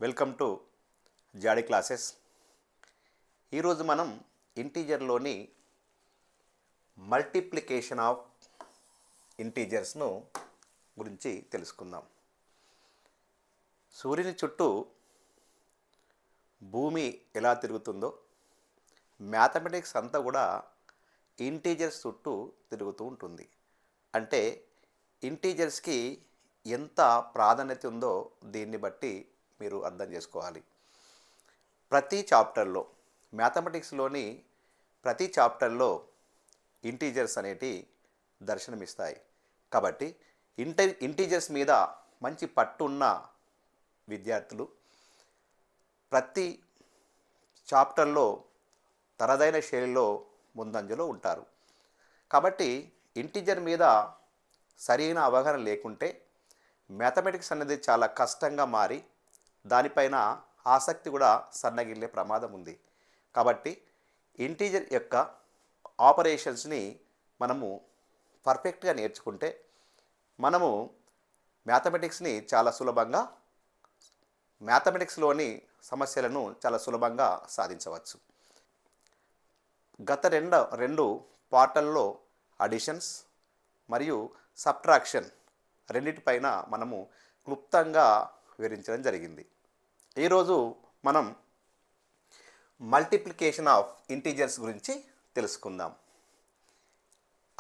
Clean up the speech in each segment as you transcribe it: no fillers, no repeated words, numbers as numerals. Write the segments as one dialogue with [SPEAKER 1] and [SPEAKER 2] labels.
[SPEAKER 1] Welcome to జాడీ classes. ఈరోజు మనం ఇంటీజర్లోని multiplication of ఇంటీజర్స్ను గురించి తెలుసుకుందాం. సూర్యుని చుట్టూ భూమి ఎలా తిరుగుతుందో మ్యాథమెటిక్స్ అంతా కూడా ఇంటీజర్స్ చుట్టూ తిరుగుతూ ఉంటుంది. అంటే ఇంటీజర్స్కి ఎంత ప్రాధాన్యత ఉందో దీన్ని బట్టి మీరు అర్థం చేసుకోవాలి. ప్రతి చాప్టర్లో మ్యాథమెటిక్స్లోని ప్రతి చాప్టర్లో ఇంటీజర్స్ అనేటి దర్శనమిస్తాయి. కాబట్టి ఇంటీజర్స్ మీద మంచి పట్టున్న విద్యార్థులు ప్రతి చాప్టర్లో తనదైన శైలిలో ముందంజలో ఉంటారు. కాబట్టి ఇంటీజర్ మీద సరైన అవగాహన లేకుంటే మ్యాథమెటిక్స్ అనేది చాలా కష్టంగా మారి దానిపైన ఆసక్తి కూడా సన్నగిల్లే ప్రమాదం ఉంది. కాబట్టి ఇంటీజర్ యొక్క ఆపరేషన్స్ని మనము పర్ఫెక్ట్గా నేర్చుకుంటే మనము మ్యాథమెటిక్స్ని చాలా సులభంగా మ్యాథమెటిక్స్లోని సమస్యలను చాలా సులభంగా సాధించవచ్చు. గత రెండు పార్టల్లో అడిషన్స్ మరియు సబ్ట్రాక్షన్ రెండింటిపైన మనము క్లుప్తంగా వివరించడం జరిగింది. ఈరోజు మనం మల్టిప్లికేషన్ ఆఫ్ ఇంటీజర్స్ గురించి తెలుసుకుందాం.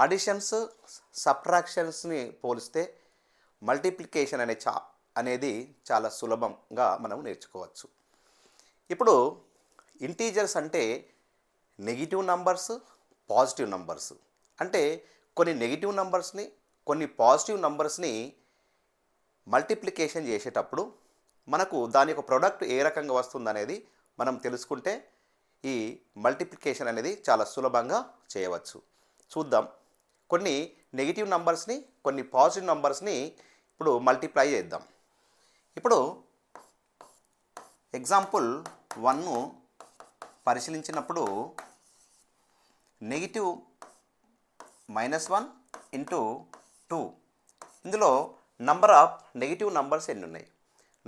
[SPEAKER 1] అడిషన్స్ సబ్ట్రాక్షన్స్ని పోలిస్తే మల్టిప్లికేషన్ అనేది చాలా సులభంగా మనం నేర్చుకోవచ్చు. ఇప్పుడు ఇంటీజర్స్ అంటే నెగిటివ్ నంబర్స్, పాజిటివ్ నంబర్స్. అంటే కొన్ని నెగిటివ్ నంబర్స్ని కొన్ని పాజిటివ్ నంబర్స్ని మల్టిప్లికేషన్ చేసేటప్పుడు మనకు దాని యొక్క ప్రోడక్ట్ ఏ రకంగా వస్తుందనేది మనం తెలుసుకుంటే ఈ మల్టిప్లికేషన్ అనేది చాలా సులభంగా చేయవచ్చు. చూద్దాం. కొన్ని నెగిటివ్ నంబర్స్ని కొన్ని పాజిటివ్ నంబర్స్ని ఇప్పుడు మల్టిప్లై చేద్దాం. ఇప్పుడు ఎగ్జాంపుల్ 1ను పరిశీలించినప్పుడు నెగిటివ్ -1 ఇంటూ 2, ఇందులో నంబర్ ఆఫ్ నెగిటివ్ నంబర్స్ ఎన్ని ఉన్నాయి?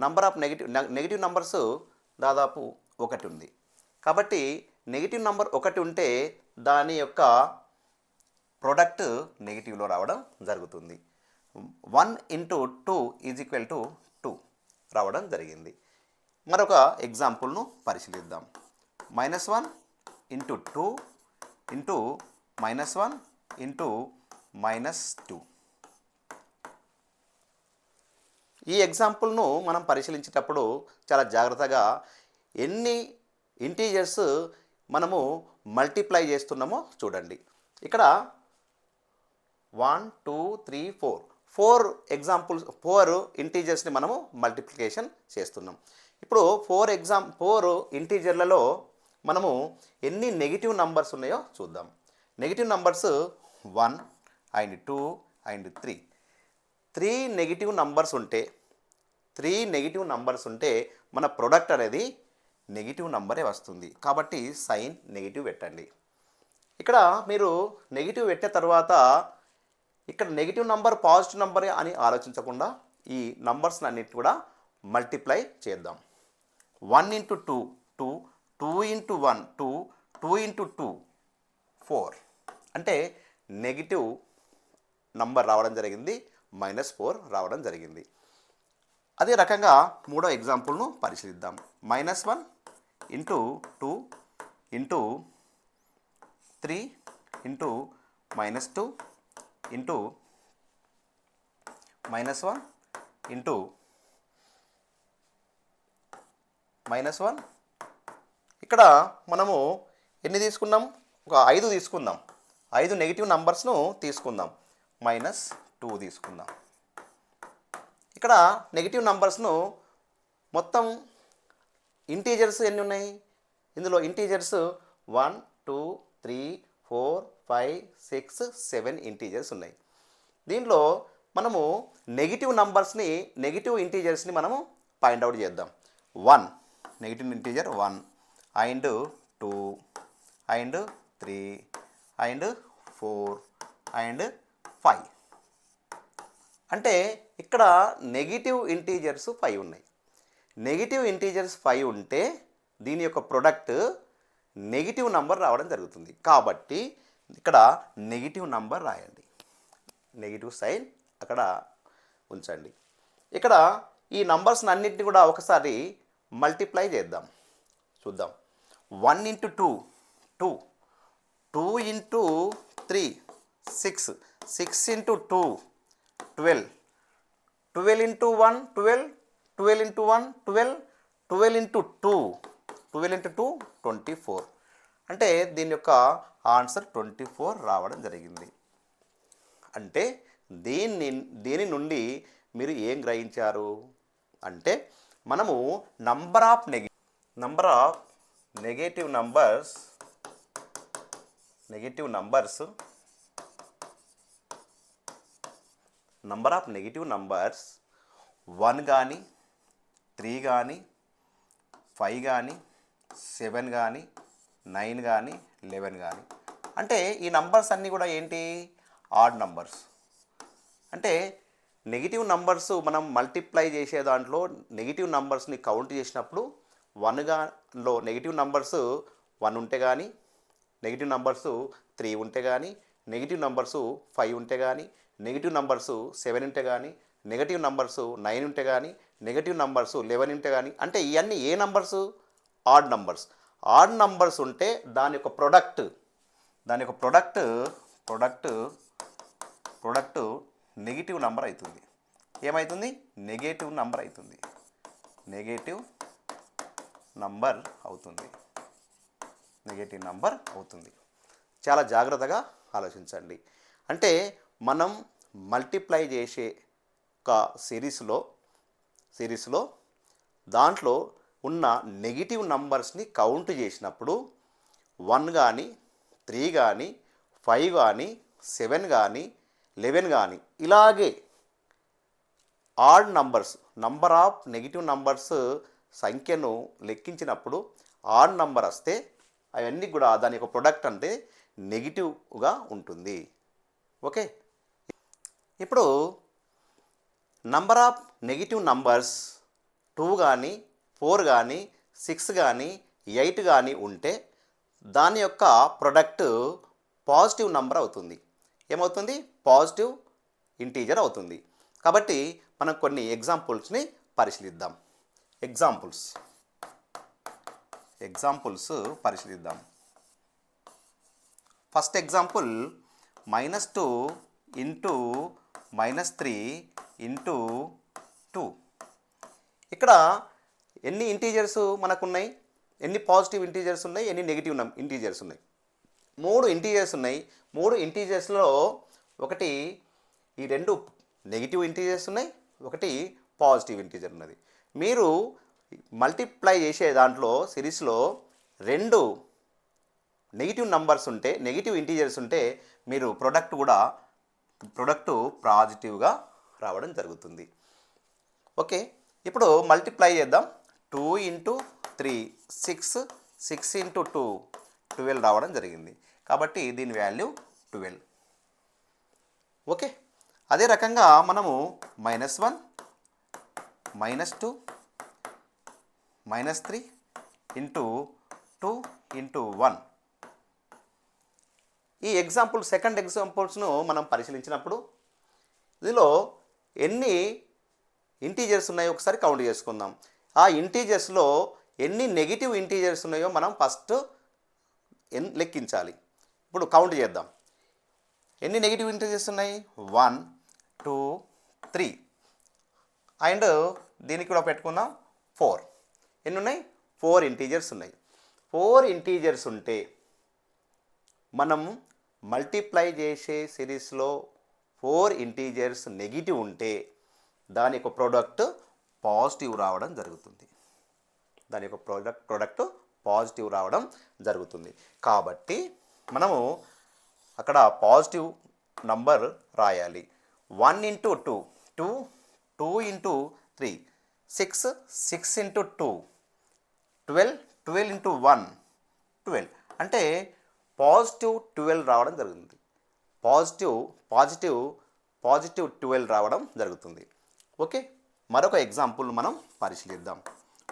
[SPEAKER 1] నంబర్ ఆఫ్ నెగిటివ్ నంబర్స్ దాదాపు 1 ఉంది. కాబట్టి నెగిటివ్ నంబర్ 1 ఉంటే దాని యొక్క ప్రోడక్ట్ నెగిటివ్లో రావడం జరుగుతుంది. 1 ఇంటూ 2 ఈజ్ ఈక్వల్ టు 2 రావడం జరిగింది. మరొక ఎగ్జాంపుల్ను పరిశీలిద్దాం. -1 ఇంటూ 2 ఇంటూ -1 ఇంటూ -2. ఈ ఎగ్జాంపుల్ను మనం పరిశీలించేటప్పుడు చాలా జాగ్రత్తగా ఎన్ని ఇంటీజర్స్ మనము మల్టిప్లై చేస్తున్నామో చూడండి. ఇక్కడ 1 2 3 4 4 ఇంటీజర్స్ని మనము మల్టిప్లికేషన్ చేస్తున్నాం. ఇప్పుడు 4 ఇంటీజర్లలో మనము ఎన్ని నెగిటివ్ నంబర్స్ ఉన్నాయో చూద్దాం. Negative numbers 1 and 2 and 3. 3 negative numbers ఉంటే మన ప్రొడక్ట్ అనేది నెగిటివ్ నంబరే వస్తుంది. కాబట్టి సైన్ నెగిటివ్ పెట్టండి. ఇక్కడ మీరు నెగిటివ్ పెట్టిన తర్వాత ఇక్కడ నెగిటివ్ నంబర్ పాజిటివ్ నంబరే అని ఆలోచించకుండా ఈ నంబర్స్ అన్నిటి కూడా మల్టిప్లై చేద్దాం. 1 ఇంటూ 2 2, 2 ఇంటూ 1 2, 2 ఇంటూ 2 4. అంటే నెగిటివ్ నంబర్ రావడం జరిగింది, -4 రావడం జరిగింది. అదే రకంగా మూడో ఎగ్జాంపుల్ను పరిశీలిద్దాం. -1 into 2 into 3 into -2 into -1 into -1. ఇక్కడ మనము ఎన్ని తీసుకున్నాం? ఒక 5 తీసుకుందాం. 5 నెగిటివ్ నంబర్స్ను తీసుకుందాం. -2 తీసుకుందాం. ఇక్కడ నెగిటివ్ నంబర్స్ను మొత్తం ఇంటీజర్స్ ఎన్ని ఉన్నాయి? ఇందులో ఇంటీజర్స్ 1 2 3 4 5 6 7 ఇంటీజర్స్ ఉన్నాయి. దీంట్లో మనము నెగిటివ్ ఇంటీజర్స్ని మనము ఫైండ్ అవుట్ చేద్దాం. 1 negative integer 1 and 2 and 3 and 4 and 5. అంటే ఇక్కడ నెగిటివ్ ఇంటీజర్స్ 5 ఉన్నాయి. నెగిటివ్ ఇంటీజర్స్ 5 ఉంటే దీని యొక్క ప్రొడక్ట్ నెగిటివ్ నంబర్ రావడం జరుగుతుంది. కాబట్టి ఇక్కడ నెగిటివ్ నంబర్ రాయండి, నెగిటివ్ సైన్ అక్కడ ఉంచండి. ఇక్కడ ఈ నంబర్స్ అన్నింటినీ కూడా ఒకసారి మల్టిప్లై చేద్దాం, చూద్దాం. 1 into 2 2, 2 into 3 6, 6 into 2 12, 12 into 1 12, 12 into 1 12, 12 into 2 12 into 2 24. అంటే దీని యొక్క ఆన్సర్ 24 రావడం జరిగింది. అంటే దీని నుండి మీరు ఏం గ్రహించారు అంటే మనము నంబర్ ఆఫ్ నెగటివ్ నంబర్స్ 1 కానీ 3 కానీ 5 కానీ 7 కానీ 9 కానీ 11 కానీ, అంటే ఈ నంబర్స్ అన్నీ కూడా ఏంటి, ఆడ్ నంబర్స్. అంటే నెగిటివ్ నంబర్స్ మనం మల్టిప్లై చేసే దాంట్లో నెగిటివ్ నంబర్స్ని కౌంట్ చేసినప్పుడు 1లో నెగిటివ్ నంబర్స్ 1 ఉంటే కానీ, నెగిటివ్ నంబర్స్ 3 ఉంటే కానీ, నెగిటివ్ నంబర్స్ 5 ఉంటే కానీ, నెగిటివ్ నంబర్స్ 7 ఉంటే కానీ, నెగిటివ్ నంబర్స్ 9 ఉంటే కానీ, నెగిటివ్ నంబర్స్ 11 ఉంటే కానీ, అంటే ఇవన్నీ ఏ numbers, odd numbers. Odd numbers ఉంటే దాని యొక్క ప్రొడక్ట్ నెగిటివ్ నంబర్ అవుతుంది. ఏమవుతుంది, నెగిటివ్ నంబర్ అవుతుంది, నెగిటివ్ నంబర్ అవుతుంది. చాలా జాగ్రత్తగా ఆలోచించండి. అంటే మనం మల్టిప్లై చేసే ఒక సిరీస్లో దాంట్లో ఉన్న నెగిటివ్ నంబర్స్ని కౌంట్ చేసినప్పుడు 1 కానీ 3 కానీ 5 కానీ 7 కానీ 11 కానీ ఇలాగే odd number of negative numbers సంఖ్యను లెక్కించినప్పుడు ఆడ్ నంబర్ వస్తే అవన్నీ కూడా దాని యొక్క ప్రొడక్ట్ అంటే నెగిటివ్గా ఉంటుంది. ఓకే, ఇప్పుడు నంబర్ ఆఫ్ నెగిటివ్ నంబర్స్ 2 కానీ 4 కానీ 6 కానీ 8 కానీ ఉంటే దాని యొక్క ప్రొడక్ట్ పాజిటివ్ నంబర్ అవుతుంది. ఏమవుతుంది, పాజిటివ్ ఇంటీజర్ అవుతుంది. కాబట్టి మనం కొన్ని ఎగ్జాంపుల్స్ని పరిశీలిద్దాం. ఎగ్జాంపుల్స్ పరిశీలిద్దాం. First example -2 into -3 into 2. ఇక్కడ ఎన్ని ఇంటీజర్స్ మనకున్నాయి, ఎన్ని పాజిటివ్ ఇంటీజర్స్ ఉన్నాయి, ఎన్ని నెగిటివ్ ఇంటీజర్స్ ఉన్నాయి, 3 ఇంటీజర్స్ ఉన్నాయి. 3 ఇంటీజర్స్లో ఒకటి ఈ 2 నెగిటివ్ ఇంటీజర్స్ ఉన్నాయి, ఒకటి పాజిటివ్ ఇంటీజర్ ఉన్నది. మీరు మల్టిప్లై చేసే దాంట్లో సిరీస్లో 2 నెగిటివ్ నంబర్స్ ఉంటే, నెగిటివ్ ఇంటీజర్స్ ఉంటే మీరు ప్రొడక్ట్ పాజిటివ్గా రావడం జరుగుతుంది. ఓకే, ఇప్పుడు మల్టిప్లై చేద్దాం. 2 ఇంటూ 3 6, 6 ఇంటూ 2 12 రావడం జరిగింది. కాబట్టి దీని వాల్యూ 12. ఓకే, అదే రకంగా మనము -1 -2 -3 ఇంటూ 2 ఇంటూ 1 ఈ సెకండ్ ఎగ్జాంపుల్స్ను మనం పరిశీలించినప్పుడు ఇందులో ఎన్ని ఇంటీజర్స్ ఉన్నాయో ఒకసారి కౌంట్ చేసుకుందాం. ఆ ఇంటీజర్స్లో ఎన్ని నెగిటివ్ ఇంటీజర్స్ ఉన్నాయో మనం ఫస్ట్ లెక్కించాలి. ఇప్పుడు కౌంట్ చేద్దాం. ఎన్ని నెగిటివ్ ఇంటీజర్స్ ఉన్నాయి, 1 2 3 అండ్ దీనికి కూడా పెట్టుకుందాం 4. ఎన్ని ఉన్నాయి, 4 ఇంటీజర్స్ ఉన్నాయి. 4 ఇంటీజర్స్ ఉంటే మనం మల్టిప్లై చేసే సిరీస్లో 4 ఇంటీజర్స్ నెగిటివ్ ఉంటే దాని యొక్క ప్రోడక్ట్ పాజిటివ్ రావడం జరుగుతుంది. కాబట్టి మనము అక్కడ పాజిటివ్ నంబర్ రాయాలి. 1 ఇంటూ 2 2, 2 ఇంటూ 3 6, 6 ఇంటూ 2 12, 12 ఇంటూ 1 12. అంటే పాజిటివ్ 12 రావడం జరుగుతుంది. పాజిటివ్ 12 రావడం జరుగుతుంది. ఓకే, మరొక ఎగ్జాంపుల్ మనం పరిశీలిద్దాం.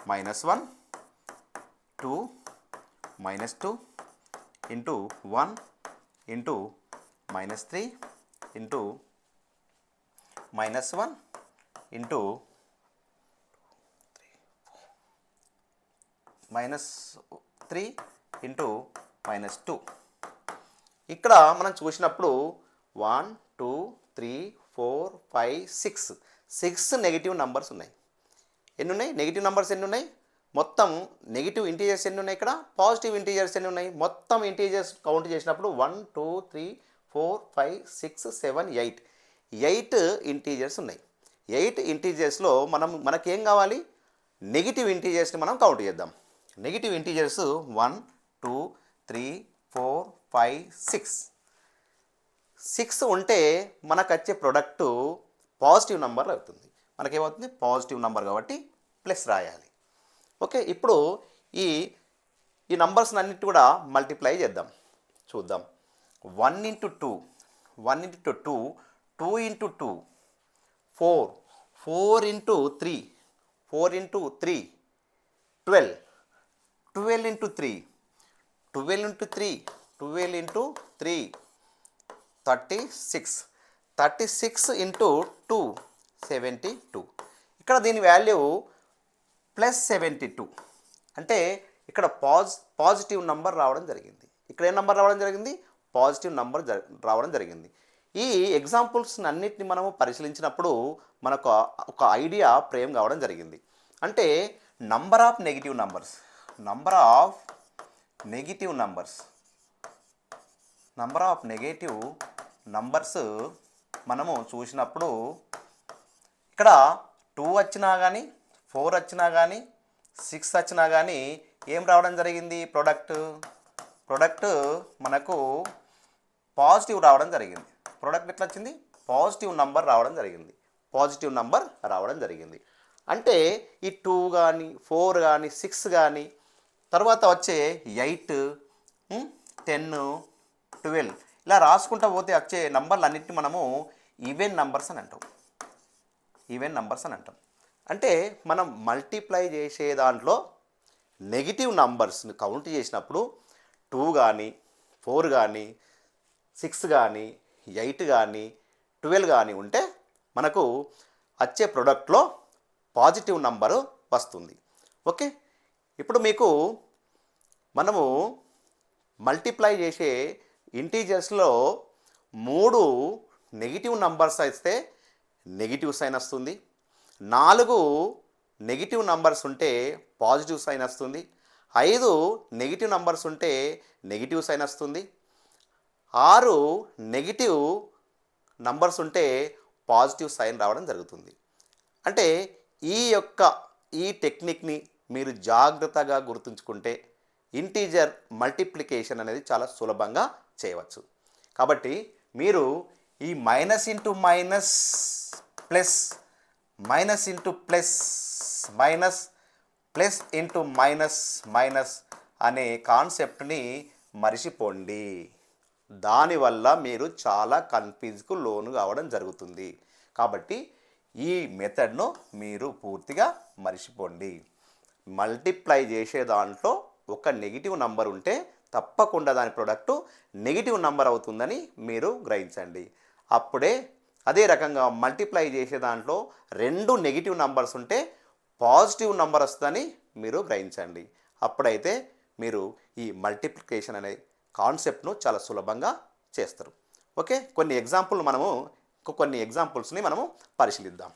[SPEAKER 1] -1 2 -2 into 1 into -3 into -1 into -3 into -2. ఇక్కడ మనం చూసినప్పుడు 1 2 3 4 5 6 నెగిటివ్ నంబర్స్ ఉన్నాయి. ఎన్ని ఉన్నాయి? నెగిటివ్ నంబర్స్ ఎన్ని ఉన్నాయి? మొత్తం నెగిటివ్ ఇంటీజర్స్ ఎన్ని ఉన్నాయి? ఇక్కడ పాజిటివ్ ఇంటీజర్స్ ఎన్ని ఉన్నాయి? మొత్తం ఇంటీజర్స్ కౌంట్ చేసినప్పుడు 1 2 3 4 5 6 7 8 ఇంటీజర్స్ ఉన్నాయి. 8 ఇంటీజర్స్లో మనకేం కావాలి? నెగిటివ్ ఇంటీజర్స్ని మనం కౌంట్ చేద్దాం. నెగిటివ్ ఇంటీజర్స్ 1 2 3 4 5 6 ఉంటే మనకు వచ్చే ప్రొడక్టు పాజిటివ్ నెంబర్ అవుతుంది. మనకేమవుతుంది? పాజిటివ్ నెంబర్ కాబట్టి ప్లస్ రాయాలి. ఓకే, ఇప్పుడు ఈ నంబర్స్ అన్నిటి కూడా మల్టిప్లై చేద్దాం, చూద్దాం. 1 into 2 2 into 2 4 into 3 12 into 3 36 into 2 72. ఇక్కడ దీని వాల్యూ +72 అంటే ఇక్కడ పాజిటివ్ నంబర్ రావడం జరిగింది. ఇక్కడ ఏ నంబర్ రావడం జరిగింది? పాజిటివ్ నంబర్ రావడం జరిగింది. ఈ ఎగ్జాంపుల్స్ అన్నిటిని మనము పరిశీలించినప్పుడు మనకు ఒక ఐడియా ఫ్రేమ్ కావడం జరిగింది. అంటే నంబర్ ఆఫ్ నెగిటివ్ నంబర్స్ మనము చూసినప్పుడు ఇక్కడ 2 వచ్చినా కానీ 4 వచ్చినా కానీ 6 వచ్చినా కానీ ఏం రావడం జరిగింది? ప్రొడక్ట్ మనకు పాజిటివ్ రావడం జరిగింది. ప్రొడక్ట్ ఎట్లా వచ్చింది? పాజిటివ్ నంబర్ రావడం జరిగింది. అంటే ఈ 2 కానీ 4 కానీ 6 కానీ తర్వాత వచ్చే 8 10 12 ఇలా రాసుకుంటూ పోతే వచ్చే నంబర్లు అన్నింటినీ మనము ఈవెన్ నంబర్స్ అని అంటాం. అంటే మనం మల్టిప్లై చేసే దాంట్లో నెగిటివ్ నంబర్స్ని కౌంట్ చేసినప్పుడు 2 కానీ 4 కానీ 6 కానీ 8 కానీ 12 కానీ ఉంటే మనకు వచ్చే ప్రొడక్ట్లో పాజిటివ్ నంబరు వస్తుంది. ఓకే, ఇప్పుడు మీకు మనము మల్టిప్లై చేసే ఇంటీజర్స్లో 3 నెగిటివ్ నంబర్స్ అయితే నెగిటివ్ సైన్ వస్తుంది, 4 నెగిటివ్ నంబర్స్ ఉంటే పాజిటివ్ సైన్ వస్తుంది, 5 నెగిటివ్ నంబర్స్ ఉంటే నెగిటివ్ సైన్ వస్తుంది, 6 నెగిటివ్ నంబర్స్ ఉంటే పాజిటివ్ సైన్ రావడం జరుగుతుంది. అంటే ఈ టెక్నిక్ని మీరు జాగ్రత్తగా గుర్తుంచుకుంటే ఇంటీజర్ మల్టిప్లికేషన్ అనేది చాలా సులభంగా చేయవచ్చు. కాబట్టి మీరు ఈ minus into minus plus into plus minus plus into minus అనే కాన్సెప్ట్ని మరిచిపోండి. దానివల్ల మీరు చాలా కన్ఫ్యూజ్కు లోను కావడం జరుగుతుంది. కాబట్టి ఈ మెథడ్ను మీరు పూర్తిగా మరిచిపోండి. మల్టిప్లై చేసే దాంట్లో ఒక నెగిటివ్ నంబర్ ఉంటే తప్పకుండా దాని ప్రొడక్టు నెగిటివ్ నంబర్ అవుతుందని మీరు గ్రహించండి. అప్పుడే అదే రకంగా మల్టిప్లై చేసే దాంట్లో 2 నెగిటివ్ నంబర్స్ ఉంటే పాజిటివ్ నంబర్ వస్తుందని మీరు గ్రహించండి. అప్పుడైతే మీరు ఈ మల్టిప్లికేషన్ అనే కాన్సెప్ట్ను చాలా సులభంగా చేస్తారు. ఓకే, కొన్ని ఎగ్జాంపుల్స్ని మనము పరిశీలిద్దాం.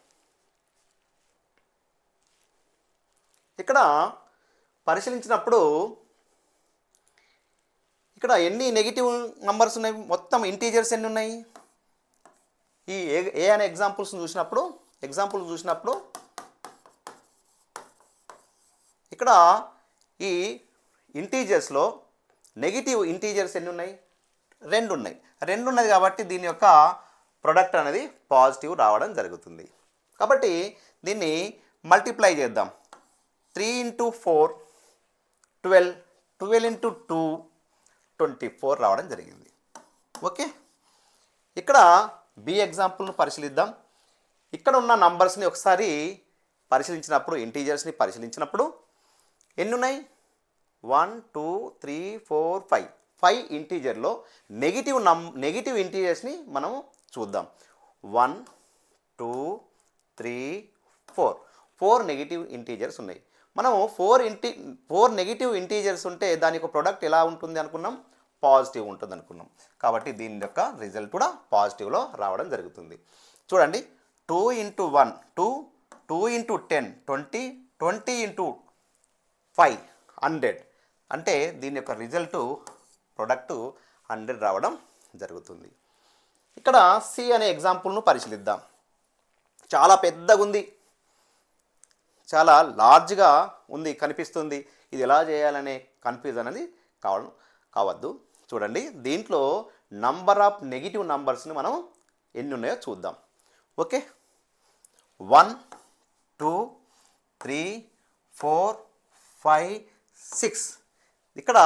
[SPEAKER 1] ఇక్కడ పరిశీలించినప్పుడు ఇక్కడ ఎన్ని నెగిటివ్ నంబర్స్ ఉన్నాయి? మొత్తం ఇంటీజర్స్ ఎన్ని ఉన్నాయి? ఈ ఏ అనే ఎగ్జాంపుల్స్ చూసినప్పుడు ఇక్కడ ఈ ఇంటీజర్స్లో నెగిటివ్ ఇంటీజర్స్ ఎన్ని ఉన్నాయి? 2 ఉన్నాయి. 2 ఉన్నది కాబట్టి దీని యొక్క ప్రొడక్ట్ అనేది పాజిటివ్ రావడం జరుగుతుంది. కాబట్టి దీన్ని మల్టిప్లై చేద్దాం. 3 ఇంటూ 4 12 ఇంటూ 2 24 రావడం జరిగింది. ఓకే, ఇక్కడ బి ఎగ్జాంపుల్ను పరిశీలిద్దాం. ఇక్కడ ఉన్న నంబర్స్ని ఒకసారి పరిశీలించినప్పుడు ఇంటీజర్స్ని పరిశీలించినప్పుడు ఎన్ని ఉన్నాయి? 1 2 3 4 5 5 ఇంటీజర్లో నెగిటివ్ ఇంటీజర్స్ని మనం చూద్దాం. 1 2 3 4 నెగిటివ్ ఇంటీజర్స్ ఉన్నాయి. మనము 4 నెగిటివ్ ఇంటీజర్స్ ఉంటే దాని యొక్క ప్రొడక్ట్ ఎలా ఉంటుంది అనుకున్నాం? పాజిటివ్ ఉంటుంది అనుకున్నాం. కాబట్టి దీని యొక్క రిజల్ట్ కూడా పాజిటివ్లో రావడం జరుగుతుంది. చూడండి, 2 × 1 2, 2 × 10 20, 20 × 5 100. అంటే దీని యొక్క రిజల్ట్ ప్రొడక్టు 100 రావడం జరుగుతుంది. ఇక్కడ సి అనే ఎగ్జాంపుల్ను పరిశీలిద్దాం. చాలా పెద్దగా ఉంది, చాలా లార్జ్గా ఉంది, కనిపిస్తుంది. ఇది ఎలా చేయాలనే కన్ఫ్యూజ్ అనేది కావద్దు. చూడండి, దీంట్లో నంబర్ ఆఫ్ నెగిటివ్ నంబర్స్ని మనం ఎన్ని ఉన్నాయో చూద్దాం. ఓకే, 1 2 3 4 5 6. ఇక్కడ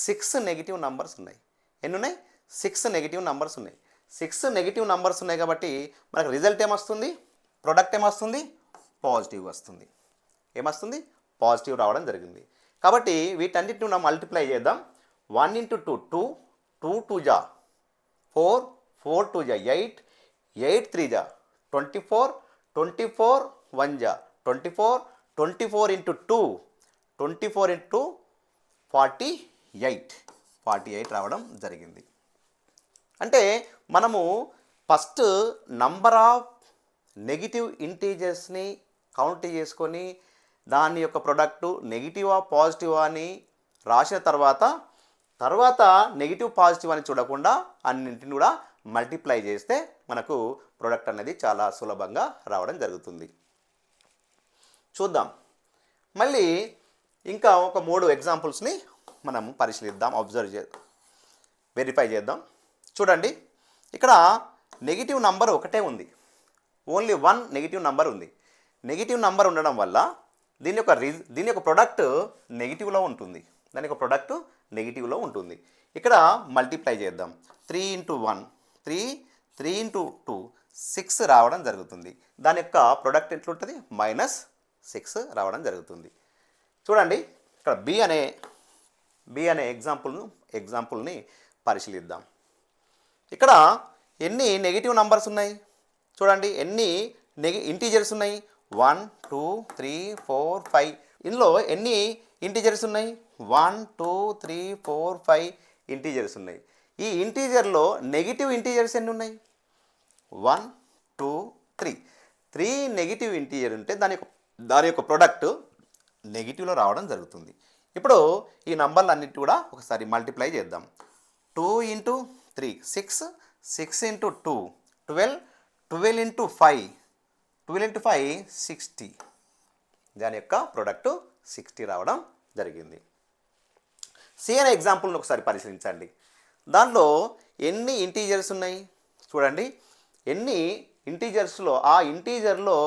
[SPEAKER 1] 6 నెగిటివ్ నంబర్స్ ఉన్నాయి. ఎన్ని ఉన్నాయి? 6 నెగిటివ్ నంబర్స్ ఉన్నాయి. 6 నెగిటివ్ నంబర్స్ ఉన్నాయి కాబట్టి మనకు రిజల్ట్ ఏమొస్తుంది? ప్రొడక్ట్ ఏమొస్తుంది? పాజిటివ్ వస్తుంది. ఏమొస్తుంది? పాజిటివ్ రావడం జరిగింది. కాబట్టి వీటన్నిటిని మనం మల్టిప్లై చేద్దాం. 1 × 2 2, 2 2 జా 4, 4 2 జా 8, 8 3 జా 24, 24 1 జా 24, 24 × 2 24 × 48 48 రావడం జరిగింది. అంటే మనము ఫస్ట్ నంబర్ ఆఫ్ నెగిటివ్ ఇంటీజర్స్ని కౌంట్ చేసుకొని దాని యొక్క ప్రొడక్టు నెగిటివా పాజిటివా అని రాసిన తర్వాత నెగిటివ్ పాజిటివ్ అని చూడకుండా అన్నింటిని కూడా మల్టిప్లై చేస్తే మనకు ప్రొడక్ట్ అనేది చాలా సులభంగా రావడం జరుగుతుంది. చూద్దాం, మళ్ళీ ఇంకా ఒక 3 ఎగ్జాంపుల్స్ని మనం పరిశీలిద్దాం, వెరిఫై చేద్దాం. చూడండి, ఇక్కడ నెగిటివ్ నంబర్ ఒకటే ఉంది, ఓన్లీ 1 నెగిటివ్ నంబర్ ఉంది. నెగిటివ్ నంబర్ ఉండడం వల్ల దీని యొక్క ప్రొడక్ట్ నెగిటివ్లో ఉంటుంది. దాని యొక్క ప్రొడక్ట్ నెగిటివ్లో ఉంటుంది. ఇక్కడ మల్టిప్లై చేద్దాం. 3 × 1 3, 3 × 2 6 రావడం జరుగుతుంది. దాని యొక్క ప్రొడక్ట్ ఎట్లుంటుంది? -6 రావడం జరుగుతుంది. చూడండి, ఇక్కడ బి అనే ఎగ్జాంపుల్ని పరిశీలిద్దాం. ఇక్కడ ఎన్ని నెగిటివ్ నంబర్స్ ఉన్నాయి? చూడండి, ఎన్ని ఇంటీజర్స్ ఉన్నాయి? 1 2 3 4 5. ఇందులో ఎన్ని ఇంటీజర్స్ ఉన్నాయి? 1 2 3 4 5 ఇంటీజర్స్ ఉన్నాయి. ఈ ఇంటీజర్లో నెగిటివ్ ఇంటీజర్స్ ఎన్ని ఉన్నాయి? 1 2 3. 3 నెగిటివ్ ఇంటీజర్ ఉంటే దాని యొక్క ప్రొడక్ట్ నెగిటివ్లో రావడం జరుగుతుంది. ఇప్పుడు ఈ నంబర్లు అన్నిటి కూడా ఒకసారి మల్టిప్లై చేద్దాం. 2 × 3 6, 6 × 2 12, 12 × 5 12 × 5 60. దాని యొక్క ప్రొడక్ట్ 60 రావడం జరిగింది. సి అనే ఎగ్జాంపుల్ని ఒకసారి పరిశీలించండి. దాంట్లో ఎన్ని ఇంటీజర్స్ ఉన్నాయి? చూడండి, ఎన్ని ఇంటీజర్స్లో ఆ ఇంటీజర్లో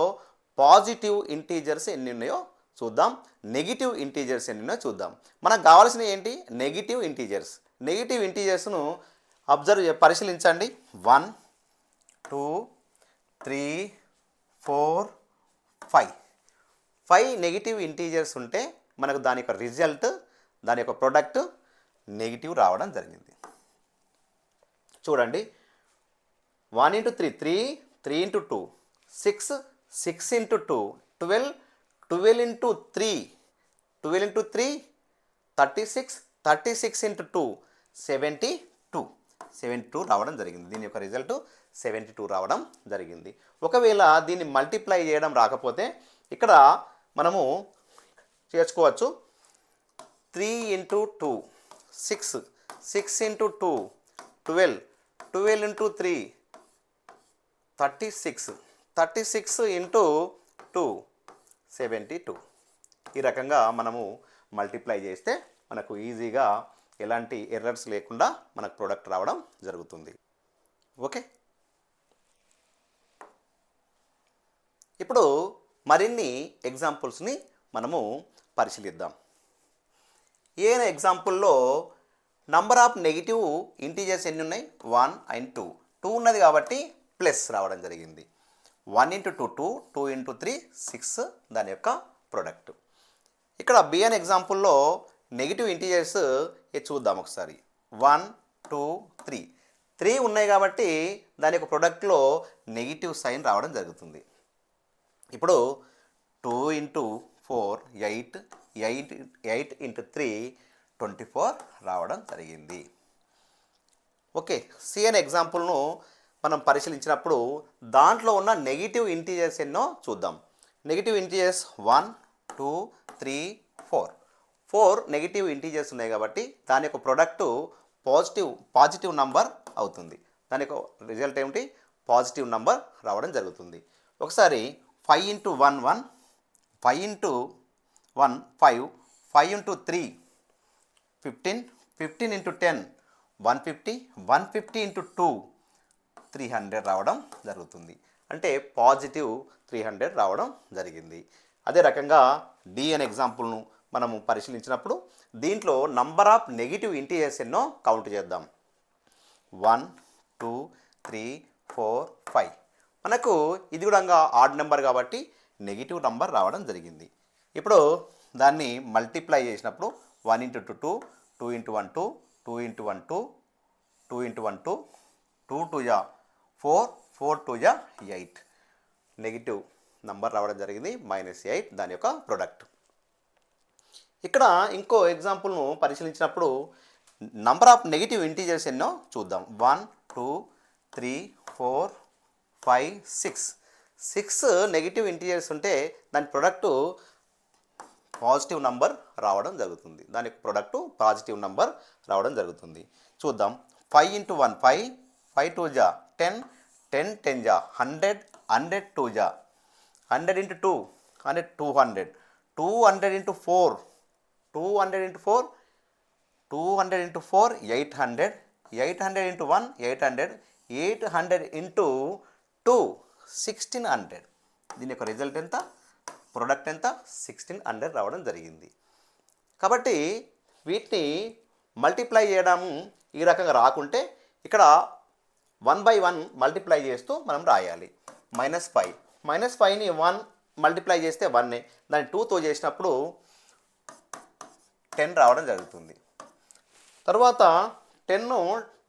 [SPEAKER 1] పాజిటివ్ ఇంటీజర్స్ ఎన్ని ఉన్నాయో చూద్దాం, నెగిటివ్ ఇంటీజర్స్ ఎన్ని ఉన్నాయో చూద్దాం. మనకు కావాల్సినవి ఏంటి? నెగిటివ్ ఇంటీజర్స్ను పరిశీలించండి. 1 2 3 4 5 నెగిటివ్ ఇంటీజర్స్ ఉంటే మనకు దాని యొక్క రిజల్ట్, దాని యొక్క ప్రొడక్ట్ నెగిటివ్ రావడం జరిగింది. చూడండి, 1 × 3 3, 3 × 2 6, 6 × 2 12, 12 × 3 12 × 3 36, 36 × 2 72 రావడం జరిగింది. దీని యొక్క రిజల్ట్ 72 రావడం జరిగింది. ఒకవేళ దీన్ని మల్టిప్లై చేయడం రాకపోతే ఇక్కడ మనము చేసుకోవచ్చు. 3 × 2 6, 6 × 2 12, 12 × 3 36, 36 × 2 72. ఈ రకంగా మనము మల్టిప్లై చేస్తే మనకు ఈజీగా ఎలాంటి ఎర్రర్స్ లేకుండా మనకు ప్రోడక్ట్ రావడం జరుగుతుంది. ఓకే, ఇప్పుడు మరిన్ని ఎగ్జాంపుల్స్ని మనము పరిశీలిద్దాం. ఏ ఎగ్జాంపుల్లో నంబర్ ఆఫ్ నెగిటివ్ ఇంటీజర్స్ ఎన్ని ఉన్నాయి? 1 and 2 ఉన్నది కాబట్టి ప్లస్ రావడం జరిగింది. 1 ఇంటూ 2 2, 2 ఇంటూ 3 6 దాని యొక్క ప్రొడక్ట్. ఇక్కడ బి అనే ఎగ్జాంపుల్లో నెగిటివ్ ఇంటీజర్స్ చూద్దాం ఒకసారి. 1 2 3 3 ఉన్నాయి కాబట్టి దాని యొక్క ప్రొడక్ట్లో నెగిటివ్ సైన్ రావడం జరుగుతుంది. ఇప్పుడు 2 ఇంటూ 4 8, 8 ఇంటూ 3 24 రావడం జరిగింది. ఓకే, సి అనే ఎగ్జాంపుల్ను మనం పరిశీలించినప్పుడు దాంట్లో ఉన్న నెగిటివ్ ఇంటీజర్స్ ఎన్నో చూద్దాం. నెగిటివ్ ఇంటీజర్స్ 1 2 3 4 4 నెగిటివ్ ఇంటీజర్స్ ఉన్నాయి కాబట్టి దాని యొక్క ప్రొడక్టు పాజిటివ్ నంబర్ అవుతుంది. దాని యొక్క రిజల్ట్ ఏమిటి? పాజిటివ్ నంబర్ రావడం జరుగుతుంది. ఒకసారి 5 into 1 1, 5 into 1 5, 5 into 3 15, 15 into 10 150, 150 into 2 300 రావడం జరుగుతుంది. అంటే పాజిటివ్ 300 రావడం జరిగింది. అదే రకంగా డి అనే ఎగ్జాంపుల్ను మనము పరిశీలించినప్పుడు దీంట్లో నంబర్ ఆఫ్ నెగిటివ్ ఇంటీజర్స్ ఎన్నో కౌంట్ చేద్దాం. 1 2 3 4 5. మనకు ఇది కూడా ఆడ్ నెంబర్ కాబట్టి నెగిటివ్ నంబర్ రావడం జరిగింది. ఇప్పుడు దాన్ని మల్టిప్లై చేసినప్పుడు 1 into 2 2, 2 into 1 2, 2 into 1 2, 2 into 1 2, 2 2 4, 4 2 8 negative number రావడం జరిగింది. -8 దాని యొక్క ప్రొడక్ట్. ఇక్కడ ఇంకో ఎగ్జాంపుల్ను పరిశీలించినప్పుడు నంబర్ ఆఫ్ నెగిటివ్ ఇంటీజర్స్ ఎన్నో చూద్దాం. 1 2 3 4 5 6. 6 నెగిటివ్ ఇంటీజర్స్ ఉంటే దాని ప్రొడక్టు పాజిటివ్ నంబర్ రావడం జరుగుతుంది. దాని ప్రొడక్టు పాజిటివ్ నంబర్ రావడం జరుగుతుంది. చూద్దాం. 5 into 1 5, 5 2 10, 10 10 100, 100 2 100 into 2 100 200, 200 into 4 200 into 4 200 into 4 800, 800 into 1 800, 800 into 2 1600. దీని యొక్క రిజల్ట్ ఎంత? ప్రొడక్ట్ ఎంత? 1600 రావడం జరిగింది. కాబట్టి వీటిని మల్టిప్లై చేయడం ఈ రకంగా రాకుంటే ఇక్కడ 1 by 1 మల్టిప్లై చేస్తూ మనం రాయాలి. -5. -5ని 1 మల్టిప్లై చేస్తే 1, దాన్ని 2తో చేసినప్పుడు 10 రావడం జరుగుతుంది. తర్వాత 10ను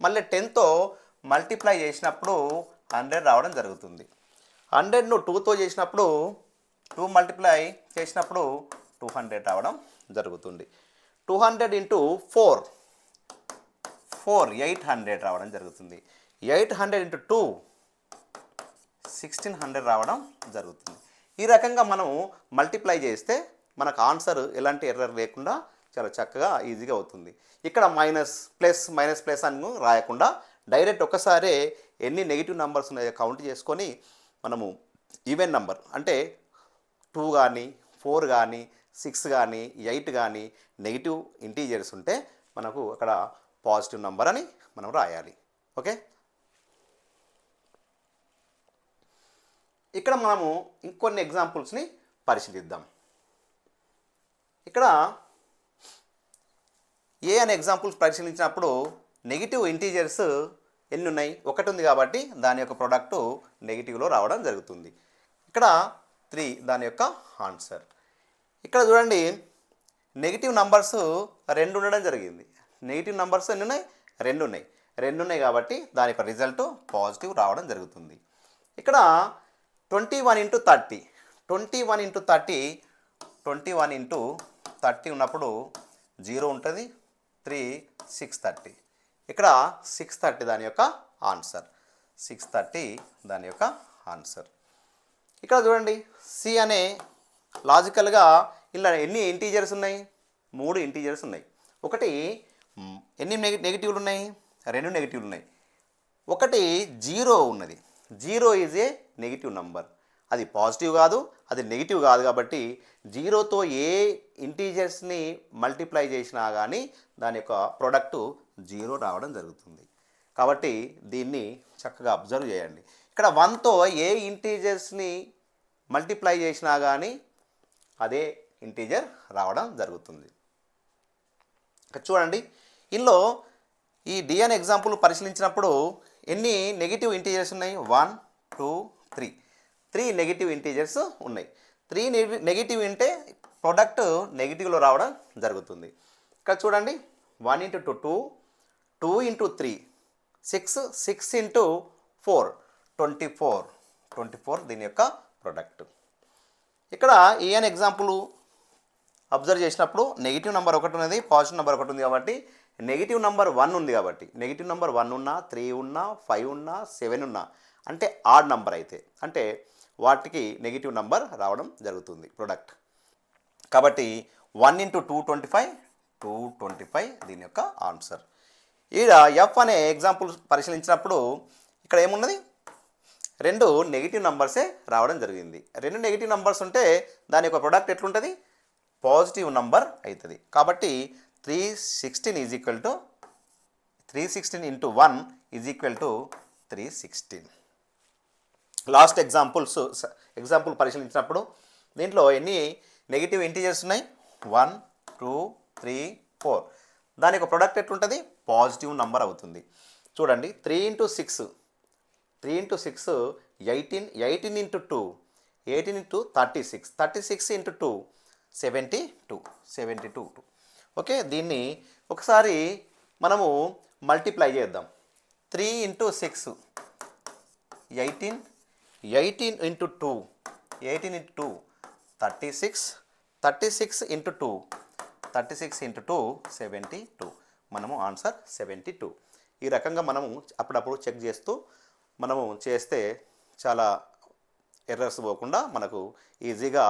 [SPEAKER 1] మళ్ళీ 10తో మల్టిప్లై చేసినప్పుడు 100 రావడం జరుగుతుంది. 100ను 2తో చేసినప్పుడు 2 మల్టిప్లై చేసినప్పుడు 200 రావడం జరుగుతుంది. 200 ఇంటూ 4 800 రావడం జరుగుతుంది. 800 ఇంటూ 2 1600 రావడం జరుగుతుంది. ఈ రకంగా మనం మల్టిప్లై చేస్తే మనకు ఆన్సర్ ఎలాంటి ఎర్రర్ లేకుండా చాలా చక్కగా ఈజీగా అవుతుంది. ఇక్కడ మైనస్ అని రాయకుండా డైరెక్ట్ ఒక్కసారే ఎన్ని నెగిటివ్ నెంబర్స్ ఉన్నాయో కౌంట్ చేసుకొని మనము ఈవెన్ నెంబర్ అంటే 2 కానీ 4 కానీ 6 కానీ 8 కానీ నెగిటివ్ ఇంటీజర్స్ ఉంటే మనకు అక్కడ పాజిటివ్ నెంబర్ అని మనం రాయాలి. ఓకే, ఇక్కడ మనము ఇంకొన్ని ఎగ్జాంపుల్స్ని పరిశీలిద్దాం. ఇక్కడ ఏ అనే ఎగ్జాంపుల్స్ పరిశీలించినప్పుడు నెగిటివ్ ఇంటీజర్స్ ఎన్ని ఉన్నాయి? 1 ఉంది కాబట్టి దాని యొక్క ప్రోడక్టు నెగిటివ్లో రావడం జరుగుతుంది. ఇక్కడ 3 దాని యొక్క ఆన్సర్. ఇక్కడ చూడండి, నెగిటివ్ నంబర్స్ 2 ఉండడం జరిగింది. నెగిటివ్ నంబర్స్ ఎన్ని ఉన్నాయి? 2 ఉన్నాయి. 2 ఉన్నాయి కాబట్టి దాని యొక్క రిజల్ట్ పాజిటివ్ రావడం జరుగుతుంది. ఇక్కడ 21 ఇంటూ 30, 21 ఇంటూ 30, 21 ఇంటూ 30 ఉన్నప్పుడు 0 ఉంటుంది. 3 630. ఇక్కడ 630 దాని యొక్క ఆన్సర్. 630 దాని యొక్క ఆన్సర్. ఇక్కడ చూడండి, సి అనే లాజికల్గా ఇలా ఎన్ని ఇంటీజర్స్ ఉన్నాయి? 3 ఇంటీజర్స్ ఉన్నాయి. ఒకటి ఎన్ని నెగిటివ్లు ఉన్నాయి? 2 నెగిటివ్లు ఉన్నాయి. ఒకటి 0 ఉన్నది. 0 ఈజ్ ఏ నెగిటివ్ నంబర్. అది పాజిటివ్ కాదు, అది నెగిటివ్ కాదు. కాబట్టి 0తో ఏ ఇంటీజర్స్ని మల్టిప్లై చేసినా కానీ దాని యొక్క ప్రోడక్టు 0 రావడం జరుగుతుంది. కాబట్టి దీన్ని చక్కగా అబ్జర్వ్ చేయండి. ఇక్కడ 1తో ఏ ఇంటీజర్స్ని మల్టిప్లై చేసినా కానీ అదే ఇంటీజర్ రావడం జరుగుతుంది. చూడండి, ఇందులో ఈ డి అనే ఎగ్జాంపుల్ పరిశీలించినప్పుడు ఎన్ని నెగిటివ్ ఇంటీజర్స్ ఉన్నాయి? 1 2 3. 3 నెగిటివ్ ఇంటీజర్స్ ఉన్నాయి. 3 నెగిటివ్ ఉంటే ప్రోడక్ట్ నెగిటివ్లో రావడం జరుగుతుంది. ఇక్కడ చూడండి 1 × 2 2, 2 × 3 6, 6 × 4 24 దీని యొక్క ప్రోడక్ట్. ఇక్కడ ఏఎన్ ఎగ్జాంపుల్ అబ్జర్వ్ చేసినప్పుడు నెగిటివ్ నెంబర్ ఒకటి ఉన్నది, పాజిటివ్ నెంబర్ ఒకటి ఉంది కాబట్టి నెగిటివ్ నెంబర్ 1 ఉంది కాబట్టి నెగిటివ్ నెంబర్ 1 ఉన్నా 3 ఉన్నా 5 ఉన్నా 7 ఉన్నా అంటే ఆడ్ నెంబర్ అయితే అంటే వాటికి నెగిటివ్ నెంబర్ రావడం జరుగుతుంది ప్రోడక్ట్. కాబట్టి 1 × 225 225 దీని యొక్క ఆన్సర్. ఈడ ఎఫ్ అనే ఎగ్జాంపుల్ పరిశీలించినప్పుడు ఇక్కడ ఏమున్నది 2 నెగిటివ్ నెంబర్సే రావడం జరిగింది. 2 నెగిటివ్ నెంబర్స్ ఉంటే దాని యొక్క ప్రోడక్ట్ ఎట్లుంటుంది పాజిటివ్ నెంబర్ అవుతుంది. కాబట్టి 316 × 1 316. లాస్ట్ ఎగ్జాంపుల్ పరిశీలించినప్పుడు దీంట్లో ఎన్ని నెగిటివ్ ఇంటీజర్స్ ఉన్నాయి 1 2 3 4 దాని యొక్క ప్రోడక్ట్ ఎట్లుంటుంది పాజిటివ్ నెంబర్ అవుతుంది. చూడండి 3 × 6 18 18 × 2 18 × 36 36 × 2 72 ఓకే. దీన్ని ఒకసారి మనము మల్టిప్లై చేద్దాం. 3 × 6 18 18 × 2 18 × 2 36 36 × 2 36 × 2 72 మనము ఆన్సర్ 72. ఈ రకంగా మనము అప్పుడప్పుడు చెక్ చేస్తూ మనము చేస్తే చాలా ఎర్రర్స్ పోకుండా మనకు ఈజీగా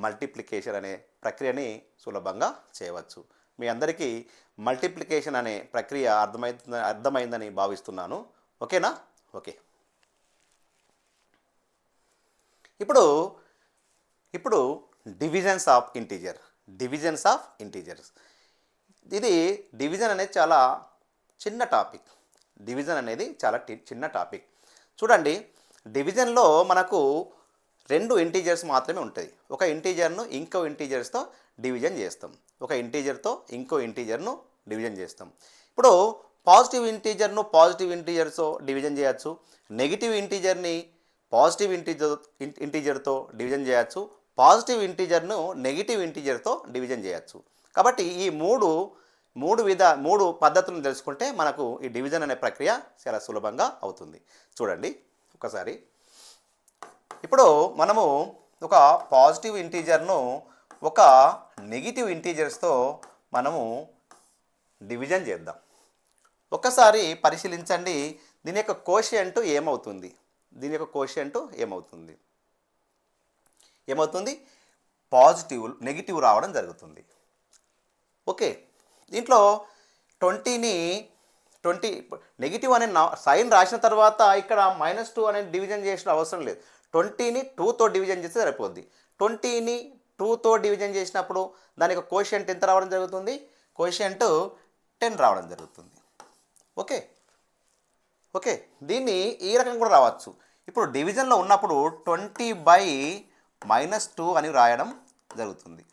[SPEAKER 1] మల్టిప్లికేషన్ అనే ప్రక్రియని సులభంగా చేయవచ్చు. మీ అందరికీ మల్టిప్లికేషన్ అనే ప్రక్రియ అర్థమైందని భావిస్తున్నాను. ఓకేనా? ఓకే. ఇప్పుడు డివిజన్స్ ఆఫ్ ఇంటీజర్స్. ఇది డివిజన్ అనేది చాలా చిన్న టాపిక్. చూడండి డివిజన్లో మనకు 2 ఇంటీజర్స్ మాత్రమే ఉంటుంది. ఒక ఇంటీజర్ను ఇంకో ఇంటీజర్స్తో డివిజన్ చేస్తాం. ఒక ఇంటీజర్తో ఇంకో ఇంటీజర్ను డివిజన్ చేస్తాం. ఇప్పుడు పాజిటివ్ ఇంటీజర్తో డివిజన్ చేయొచ్చు. నెగిటివ్ ఇంటీజర్ని పాజిటివ్ ఇంటీజర్తో డివిజన్ చేయొచ్చు. పాజిటివ్ ఇంటీజర్ను నెగిటివ్ ఇంటీజర్తో డివిజన్ చేయొచ్చు. కాబట్టి ఈ మూడు పద్ధతులను తెలుసుకుంటే మనకు ఈ డివిజన్ అనే ప్రక్రియ చాలా సులభంగా అవుతుంది. చూడండి ఒకసారి. ఇప్పుడు మనము ఒక పాజిటివ్ ఇంటీజర్ను ఒక నెగిటివ్ ఇంటీజర్స్తో మనము డివిజన్ చేద్దాం. ఒక్కసారి పరిశీలించండి దీని యొక్క కోషియంట్ ఏమవుతుంది. నెగిటివ్ రావడం జరుగుతుంది. ఓకే. దీంట్లో 20 నెగిటివ్ అనే సైన్ రాసిన తర్వాత ఇక్కడ -2 అనేది డివిజన్ చేసిన అవసరం లేదు. 20ని 2తో డివిజన్ చేస్తే సరిపోద్ది. 20ని 2తో డివిజన్ చేసినప్పుడు దాని యొక్క కోషియంట్ ఎంత రావడం జరుగుతుంది? కోషియంట్ 10 రావడం జరుగుతుంది. ఓకే. దీన్ని ఈ రకంగా కూడా రావచ్చు. ఇప్పుడు డివిజన్లో ఉన్నప్పుడు 20/-2 అని రాయడం జరుగుతుంది.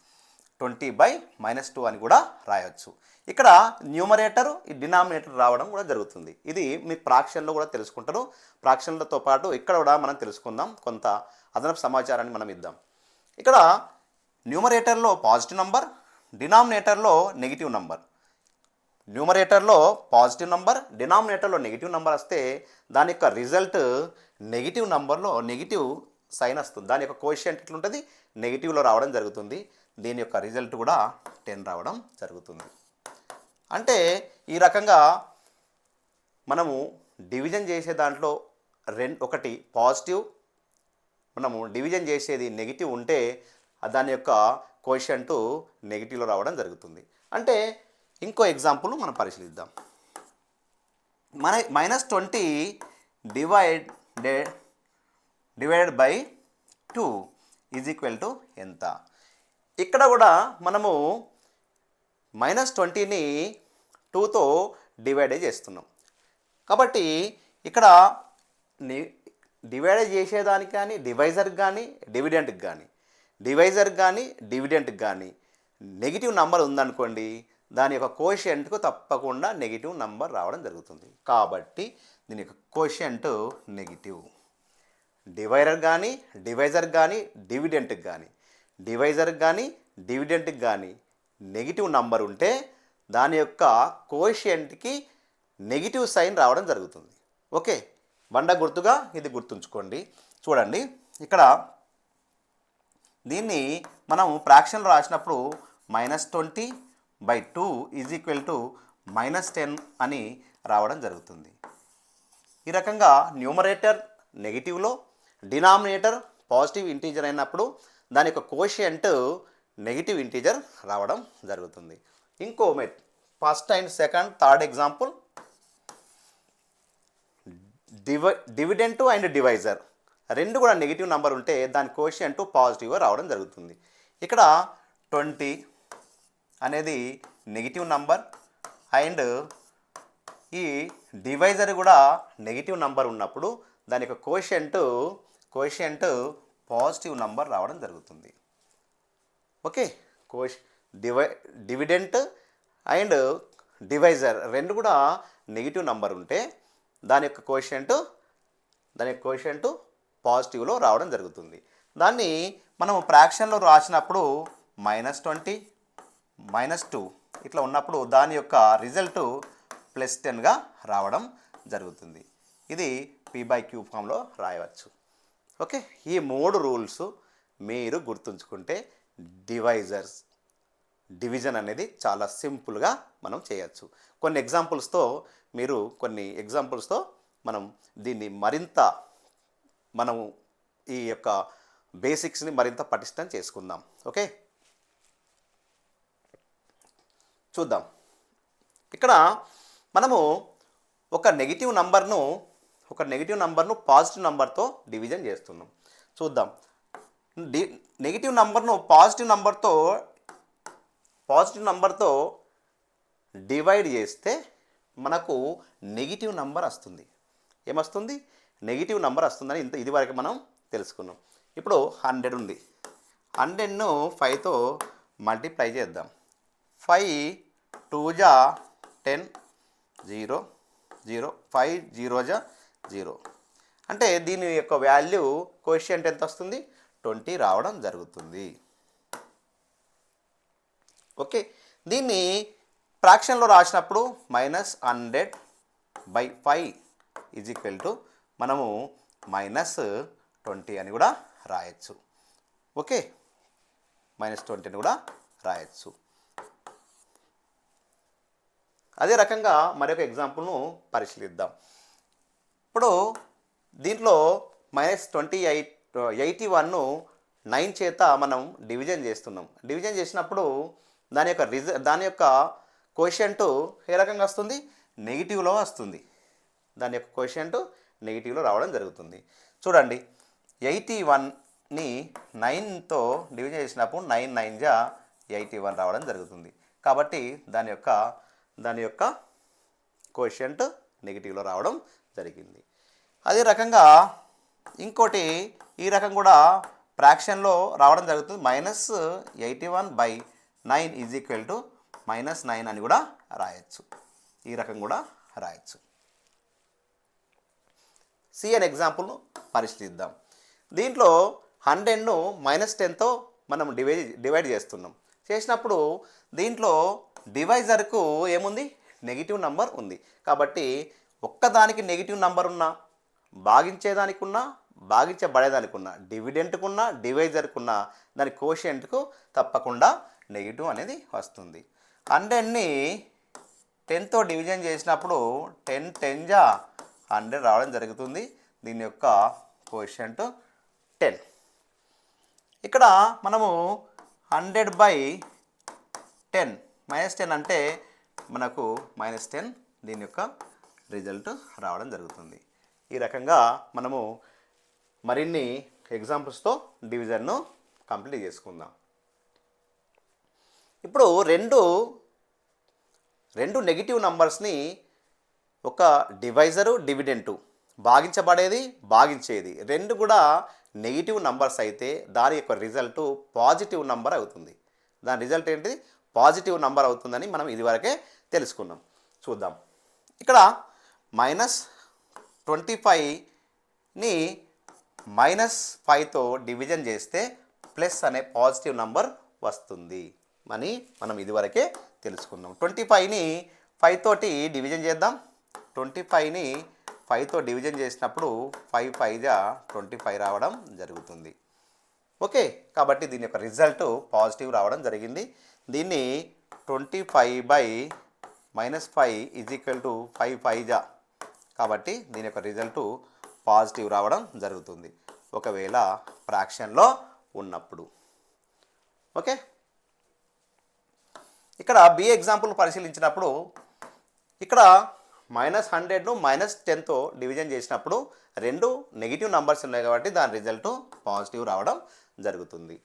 [SPEAKER 1] 20/-2 అని కూడా రాయవచ్చు. ఇక్కడ న్యూమరేటర్ ఈ డినామినేటర్ రావడం కూడా జరుగుతుంది. ఇది మీ ఫ్రాక్షన్లో కూడా తెలుసుకుంటారు. ఫ్రాక్షన్లతో పాటు ఇక్కడ కూడా మనం తెలుసుకుందాం. కొంత అదనపు సమాచారాన్ని మనం ఇద్దాం. ఇక్కడ న్యూమరేటర్లో పాజిటివ్ నంబర్, డినామినేటర్లో నెగిటివ్ నంబర్. న్యూమరేటర్లో పాజిటివ్ నంబర్, డినామినేటర్లో నెగిటివ్ నంబర్ వస్తే దాని యొక్క రిజల్ట్ నెగిటివ్ నంబర్లో నెగిటివ్ సైన్ వస్తుంది. దాని యొక్క కోషియంట్ ఎట్లుంటుంది నెగిటివ్లో రావడం జరుగుతుంది. దీని యొక్క రిజల్ట్ కూడా 10 రావడం జరుగుతుంది. అంటే ఈ రకంగా మనము డివిజన్ చేసే దాంట్లో ఒకటి పాజిటివ్, మనము డివిజన్ చేసేది నెగిటివ్ ఉంటే దాని యొక్క కోషియంట్ నెగిటివ్లో రావడం జరుగుతుంది. అంటే ఇంకో ఎగ్జాంపుల్ మనం పరిశీలిద్దాం. -20 డివైడెడ్/2 = ఎంత? ఇక్కడ కూడా మనము -20ని 2తో డివైడ్ చేస్తున్నాం. కాబట్టి ఇక్కడ డివైడ్ చేసేదానికి కానీ డివైజర్కి కానీ నెగిటివ్ నంబర్ ఉందనుకోండి దాని యొక్క కోషియంట్కు తప్పకుండా నెగిటివ్ నంబర్ రావడం జరుగుతుంది. కాబట్టి దీని యొక్క కోషియంట్ నెగిటివ్. డివైడర్ కానీ డివైజర్ కానీ డివిడెంట్కి కానీ డివైజర్కి కానీ డివిడెంట్కి కానీ నెగిటివ్ నంబర్ ఉంటే దాని యొక్క కోషియంట్కి నెగిటివ్ సైన్ రావడం జరుగుతుంది. ఓకే, బండ గుర్తుగా ఇది గుర్తుంచుకోండి. చూడండి ఇక్కడ దీన్ని మనం ఫ్రాక్షన్లో రాసినప్పుడు -20/2 -10 అని రావడం జరుగుతుంది. ఈ రకంగా న్యూమరేటర్ నెగిటివ్లో డినామినేటర్ పాజిటివ్ ఇంటీజర్ అయినప్పుడు దాని యొక్క కోషియంట్ నెగిటివ్ ఇంటీజర్ రావడం జరుగుతుంది. ఇంకో first and second third example dividend and divisor రెండు కూడా నెగిటివ్ నెంబర్ ఉంటే దాని కోషియంట్ పాజిటివ్గా రావడం జరుగుతుంది. ఇక్కడ 20 అనేది నెగిటివ్ నంబర్ అండ్ ఈ డివైజర్ కూడా నెగిటివ్ నంబర్ ఉన్నప్పుడు దాని యొక్క కోషియంట్ పాజిటివ్ నంబర్ రావడం జరుగుతుంది. ఓకే, డివిడెంట్ అండ్ డివైజర్ రెండు కూడా నెగిటివ్ నంబర్ ఉంటే దాని యొక్క కోషియంట్ పాజిటివ్లో రావడం జరుగుతుంది. దాన్ని మనం ఫ్రాక్షన్లో రాసినప్పుడు -20 -2 ఇట్లా ఉన్నప్పుడు దాని యొక్క రిజల్ట్ +10గా రావడం జరుగుతుంది. ఇది P/Q ఫామ్లో రాయవచ్చు. ఓకే, ఈ 3 రూల్స్ మీరు గుర్తుంచుకుంటే డివిజన్ అనేది చాలా సింపుల్గా మనం చేయొచ్చు. కొన్ని ఎగ్జాంపుల్స్తో మనం దీన్ని మరింత మనము ఈ యొక్క బేసిక్స్ని మరింత పటిష్టం చేసుకుందాం. ఓకే, చూద్దాం. ఇక్కడ మనము ఒక నెగిటివ్ నంబర్ను పాజిటివ్ నంబర్తో డివిజన్ చేస్తున్నాం. చూద్దాం. నెగిటివ్ నంబర్ను పాజిటివ్ నంబర్తో డివైడ్ చేస్తే మనకు నెగిటివ్ నంబర్ వస్తుంది. ఏమొస్తుంది? నెగిటివ్ నంబర్ వస్తుందని ఇదివరకు మనం తెలుసుకున్నాం. ఇప్పుడు 100 ఉంది. 100ను 5తో మల్టిప్లై చేద్దాం. 5 2 జా 10 0 0 5 0 జా 0 అంటే దీని యొక్క వాల్యూ కోషియంట్ ఎంత వస్తుంది? 20 రావడం జరుగుతుంది. ఓకే, దీన్ని ఫ్రాక్షన్లో రాసినప్పుడు -100/5 మనము -20 అని కూడా రాయొచ్చు. ఓకే, -20 అని కూడా రాయొచ్చు. అదే రకంగా మరొక ఎగ్జాంపుల్ను పరిశీలిద్దాం. ఇప్పుడు దీంట్లో -81ను 9 చేత మనం డివిజన్ చేస్తున్నాం. డివిజన్ చేసినప్పుడు దాని యొక్క కోషియంట్ ఏ రకంగా వస్తుంది? నెగిటివ్లో వస్తుంది. దాని యొక్క కోషియంట్ నెగిటివ్లో రావడం జరుగుతుంది. చూడండి, 81ని 9తో డివిజన్ చేసినప్పుడు 9 9 జా 81 రావడం జరుగుతుంది. కాబట్టి దాని యొక్క కోషియంట్ నెగిటివ్లో రావడం జరిగింది. అదే రకంగా ఇంకోటి ఈ రకం కూడా ఫ్రాక్షన్లో రావడం జరుగుతుంది. -81/9 -9 అని కూడా రాయొచ్చు. ఈ రకం కూడా రాయొచ్చు. సి అనే ఎగ్జాంపుల్ను పరిశీలిద్దాం. దీంట్లో 100ను -10తో మనం డివైడ్ చేస్తున్నాం. చేసినప్పుడు దీంట్లో డివైజర్కు ఏముంది? నెగిటివ్ నంబర్ ఉంది. కాబట్టి ఒక్కదానికి నెగిటివ్ నంబర్ ఉన్నా, భాగించేదానికి ఉన్నా, భాగించబడేదానికి ఉన్నా, డివిడెంట్కున్నా డివైజర్కున్నా దాని కోషియంట్కు తప్పకుండా నెగిటివ్ అనేది వస్తుంది. 100ని 10తో డివిజన్ చేసినప్పుడు 10 10 జా 100 రావడం జరుగుతుంది. దీని యొక్క కోషియంట్ 10. ఇక్కడ మనము 100/10 -10 అంటే మనకు -10 దీని యొక్క రిజల్ట్ రావడం జరుగుతుంది. ఈ రకంగా మనము మరిన్ని ఎగ్జాంపుల్స్తో డివిజన్ను కంప్లీట్ చేసుకుందాం. ఇప్పుడు రెండు నెగిటివ్ నంబర్స్ని ఒక డివైజరు డివిడెంటు భాగించబడేది భాగించేది రెండు కూడా నెగిటివ్ నంబర్స్ అయితే దాని యొక్క రిజల్ట్ పాజిటివ్ నంబర్ అవుతుంది. దాని రిజల్ట్ ఏంటి? పాజిటివ్ నంబర్ అవుతుందని మనం ఇదివరకే తెలుసుకున్నాం. చూద్దాం. ఇక్కడ -25ని -5తో డివిజన్ చేస్తే ప్లస్ అనే పాజిటివ్ నంబర్ వస్తుంది అని మనం ఇదివరకే తెలుసుకున్నాం. 25ని 5 తోటి డివిజన్ చేద్దాం. 25ని 5తో డివిజన్ చేసినప్పుడు 5 5 జా 25 రావడం జరుగుతుంది. ఓకే, కాబట్టి దీని యొక్క రిజల్ట్ పాజిటివ్ రావడం జరిగింది. దీన్ని 25/-5 5 5 జా, కాబట్టి దీని యొక్క రిజల్ట్ పాజిటివ్ రావడం జరుగుతుంది ఒకవేళ ఫ్రాక్షన్లో ఉన్నప్పుడు. ఓకే, ఇక్కడ బి ఎగ్జాంపుల్ పరిశీలించినప్పుడు ఇక్కడ -100ను -10తో డివిజన్ చేసినప్పుడు రెండు నెగిటివ్ నంబర్స్ ఉన్నాయి కాబట్టి దాని రిజల్ట్ పాజిటివ్ రావడం జరుగుతుంది.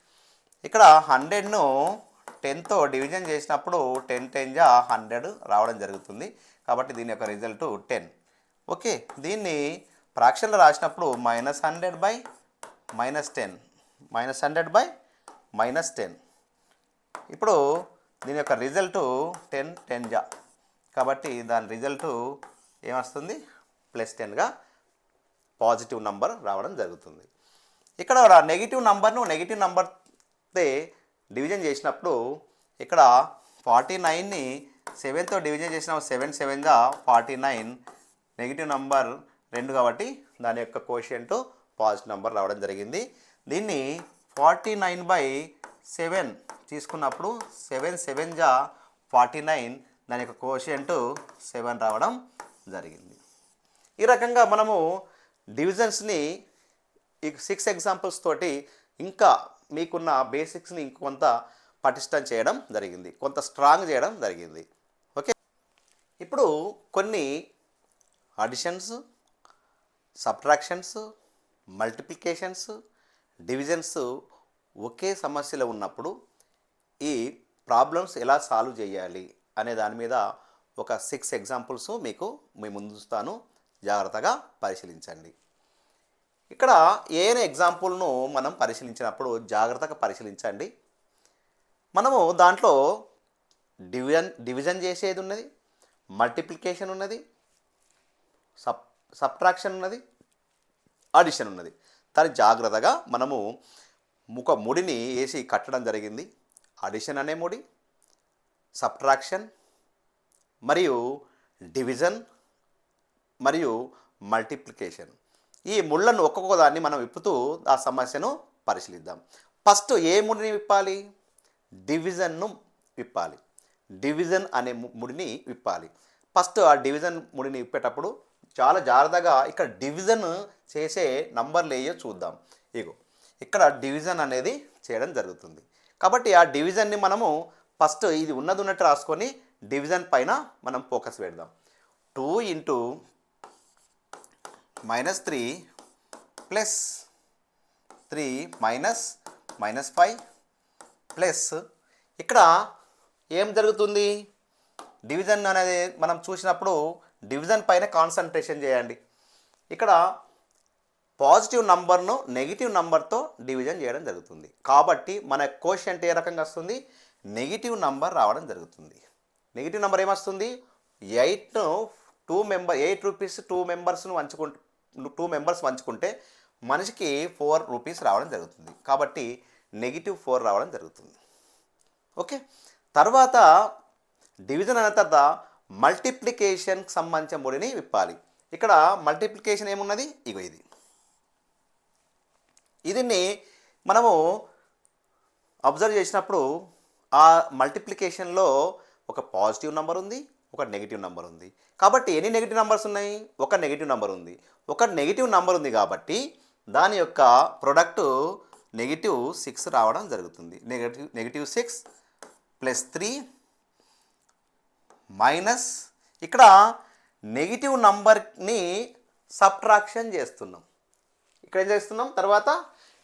[SPEAKER 1] ఇక్కడ 100ను 10తో డివిజన్ చేసినప్పుడు 10 10 జా 100 రావడం జరుగుతుంది కాబట్టి దీని యొక్క రిజల్ట్ 10. ఓకే, దీన్ని ఫ్రాక్షన్లో రాసినప్పుడు -100/-10 -100/-10. ఇప్పుడు దీని యొక్క రిజల్ట్ 10 10 జా, కాబట్టి దాని రిజల్ట్ ఏమొస్తుంది +10గా పాజిటివ్ నంబర్ రావడం జరుగుతుంది. ఇక్కడ నెగిటివ్ నంబర్తో డివిజన్ చేసినప్పుడు ఇక్కడ 49ని 7తో డివిజన్ చేసినప్పుడు 7 7 జా 49, నెగిటివ్ నంబర్ 2 కాబట్టి దాని యొక్క కోషియంట్ పాజిటివ్ నంబర్ రావడం జరిగింది. దీన్ని 49/7 తీసుకున్నప్పుడు 7 7 జా 49, దాని యొక్క కోషియంట్ 7 రావడం జరిగింది. ఈ రకంగా మనము డివిజన్స్ని ఈ 6 ఎగ్జాంపుల్స్ తోటి ఇంకా మీకున్న బేసిక్స్ని ఇంకొంత పటిష్టం చేయడం జరిగింది, కొంత స్ట్రాంగ్ చేయడం జరిగింది. ఓకే, ఇప్పుడు కొన్ని అడిషన్స్, సబ్ట్రాక్షన్స్, మల్టిప్లికేషన్స్, డివిజన్స్ ఒకే సమస్యలో ఉన్నప్పుడు ఈ ప్రాబ్లమ్స్ ఎలా సాల్వ్ చేయాలి అనే దాని మీద ఒక 6 ఎగ్జాంపుల్స్ మీకు మీ ముందు చూస్తాను, జాగ్రత్తగా పరిశీలించండి. ఇక్కడ ఏదైనా ఎగ్జాంపుల్ను మనం పరిశీలించినప్పుడు జాగ్రత్తగా పరిశీలించండి. మనము దాంట్లో డివిజన్ చేసేది ఉన్నది, మల్టిప్లికేషన్ ఉన్నది, సబ్ట్రాక్షన్ ఉన్నది, అడిషన్ ఉన్నది. దాన్ని జాగ్రత్తగా మనము ఒక ముడిని వేసి కట్టడం జరిగింది. అడిషన్ అనే ముడి, సబ్ట్రాక్షన్ మరియు డివిజన్ మరియు మల్టిప్లికేషన్, ఈ ముళ్ళను ఒక్కొక్క దాన్ని మనం విప్పుతూ ఆ సమస్యను పరిశీలిద్దాం. ఫస్ట్ ఏ ముడిని విప్పాలి? డివిజన్ను విప్పాలి. డివిజన్ అనే ముడిని విప్పాలి. ఫస్ట్ ఆ డివిజన్ ముడిని విప్పేటప్పుడు చాలా జాగ్రత్తగా ఇక్కడ డివిజన్ చేసే నంబర్లు ఏయో చూద్దాం. ఇగో ఇక్కడ డివిజన్ అనేది చేయడం జరుగుతుంది కాబట్టి ఆ డివిజన్ని మనము ఫస్ట్ ఇది ఉన్నట్టు రాసుకొని డివిజన్ పైన మనం ఫోకస్ పెడదాం. 2 × -3 + 3 -5 ప్లస్ ఇక్కడ ఏం జరుగుతుంది? డివిజన్ అనేది మనం చూసినప్పుడు డివిజన్ పైన కాన్సన్ట్రేషన్ చేయండి. ఇక్కడ పాజిటివ్ నంబర్ను నెగిటివ్ నంబర్తో డివిజన్ చేయడం జరుగుతుంది కాబట్టి మన కోషియంట్ ఏ రకంగా వస్తుంది? నెగిటివ్ నంబర్ రావడం జరుగుతుంది. నెగిటివ్ నంబర్ ఏమొస్తుంది? 8 రూపీస్ 2 మెంబర్స్ పంచుకుంటే మనిషికి 4 రూపీస్ రావడం జరుగుతుంది కాబట్టి -4 రావడం జరుగుతుంది. ఓకే, తర్వాత డివిజన్ అనే తర్వాత మల్టిప్లికేషన్కి సంబంధించిన ముడిని విప్పాలి. ఇక్కడ మల్టిప్లికేషన్ ఏమున్నది? ఇగో దీన్ని మనము అబ్జర్వ్ చేసినప్పుడు ఆ మల్టిప్లికేషన్లో ఒక పాజిటివ్ నెంబర్ ఉంది, ఒక నెగిటివ్ నెంబర్ ఉంది. కాబట్టి ఎన్ని నెగిటివ్ నెంబర్స్ ఉన్నాయి? ఒక నెగిటివ్ నెంబర్ ఉంది. ఒక నెగిటివ్ నెంబర్ ఉంది కాబట్టి దాని యొక్క ప్రొడక్ట్ -6 రావడం జరుగుతుంది. -6 + 3 మైనస్ ఇక్కడ నెగిటివ్ నంబర్ని సబ్ట్రాక్షన్ చేస్తున్నాం. ఇక్కడ ఏం చేస్తున్నాం? తర్వాత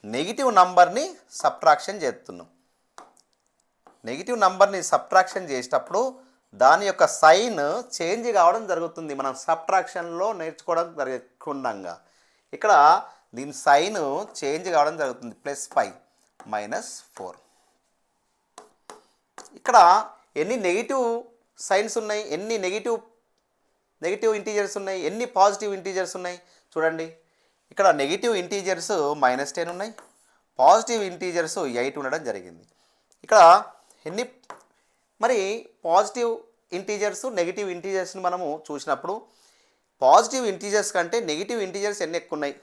[SPEAKER 1] నెగిటివ్ నంబర్ని సబ్ట్రాక్షన్ చేస్తున్నాం. నెగిటివ్ నంబర్ని సబ్ట్రాక్షన్ చేసేటప్పుడు దాని యొక్క సైన్ చేంజ్ కావడం జరుగుతుంది. మనం సబ్ట్రాక్షన్లో నేర్చుకోవడం జరగకుండా ఇక్కడ దీని సైన్ చేంజ్ కావడం జరుగుతుంది. +5 -4. ఇక్కడ ఎన్ని నెగిటివ్ సైన్స్ ఉన్నాయి, ఎన్ని నెగిటివ్ ఇంటీజర్స్ ఉన్నాయి, ఎన్ని పాజిటివ్ ఇంటీజర్స్ ఉన్నాయి చూడండి. ఇక్కడ నెగిటివ్ ఇంటీజర్స్ -10 ఉన్నాయి, పాజిటివ్ ఇంటీజర్స్ 8 ఉండడం జరిగింది. ఇక్కడ ఎన్ని మరి పాజిటివ్ ఇంటీజర్స్ నెగిటివ్ ఇంటీజర్స్ని మనము చూసినప్పుడు పాజిటివ్ ఇంటీజర్స్ కంటే నెగిటివ్ ఇంటీజర్స్ ఎన్ని ఎక్కువ ఉన్నాయి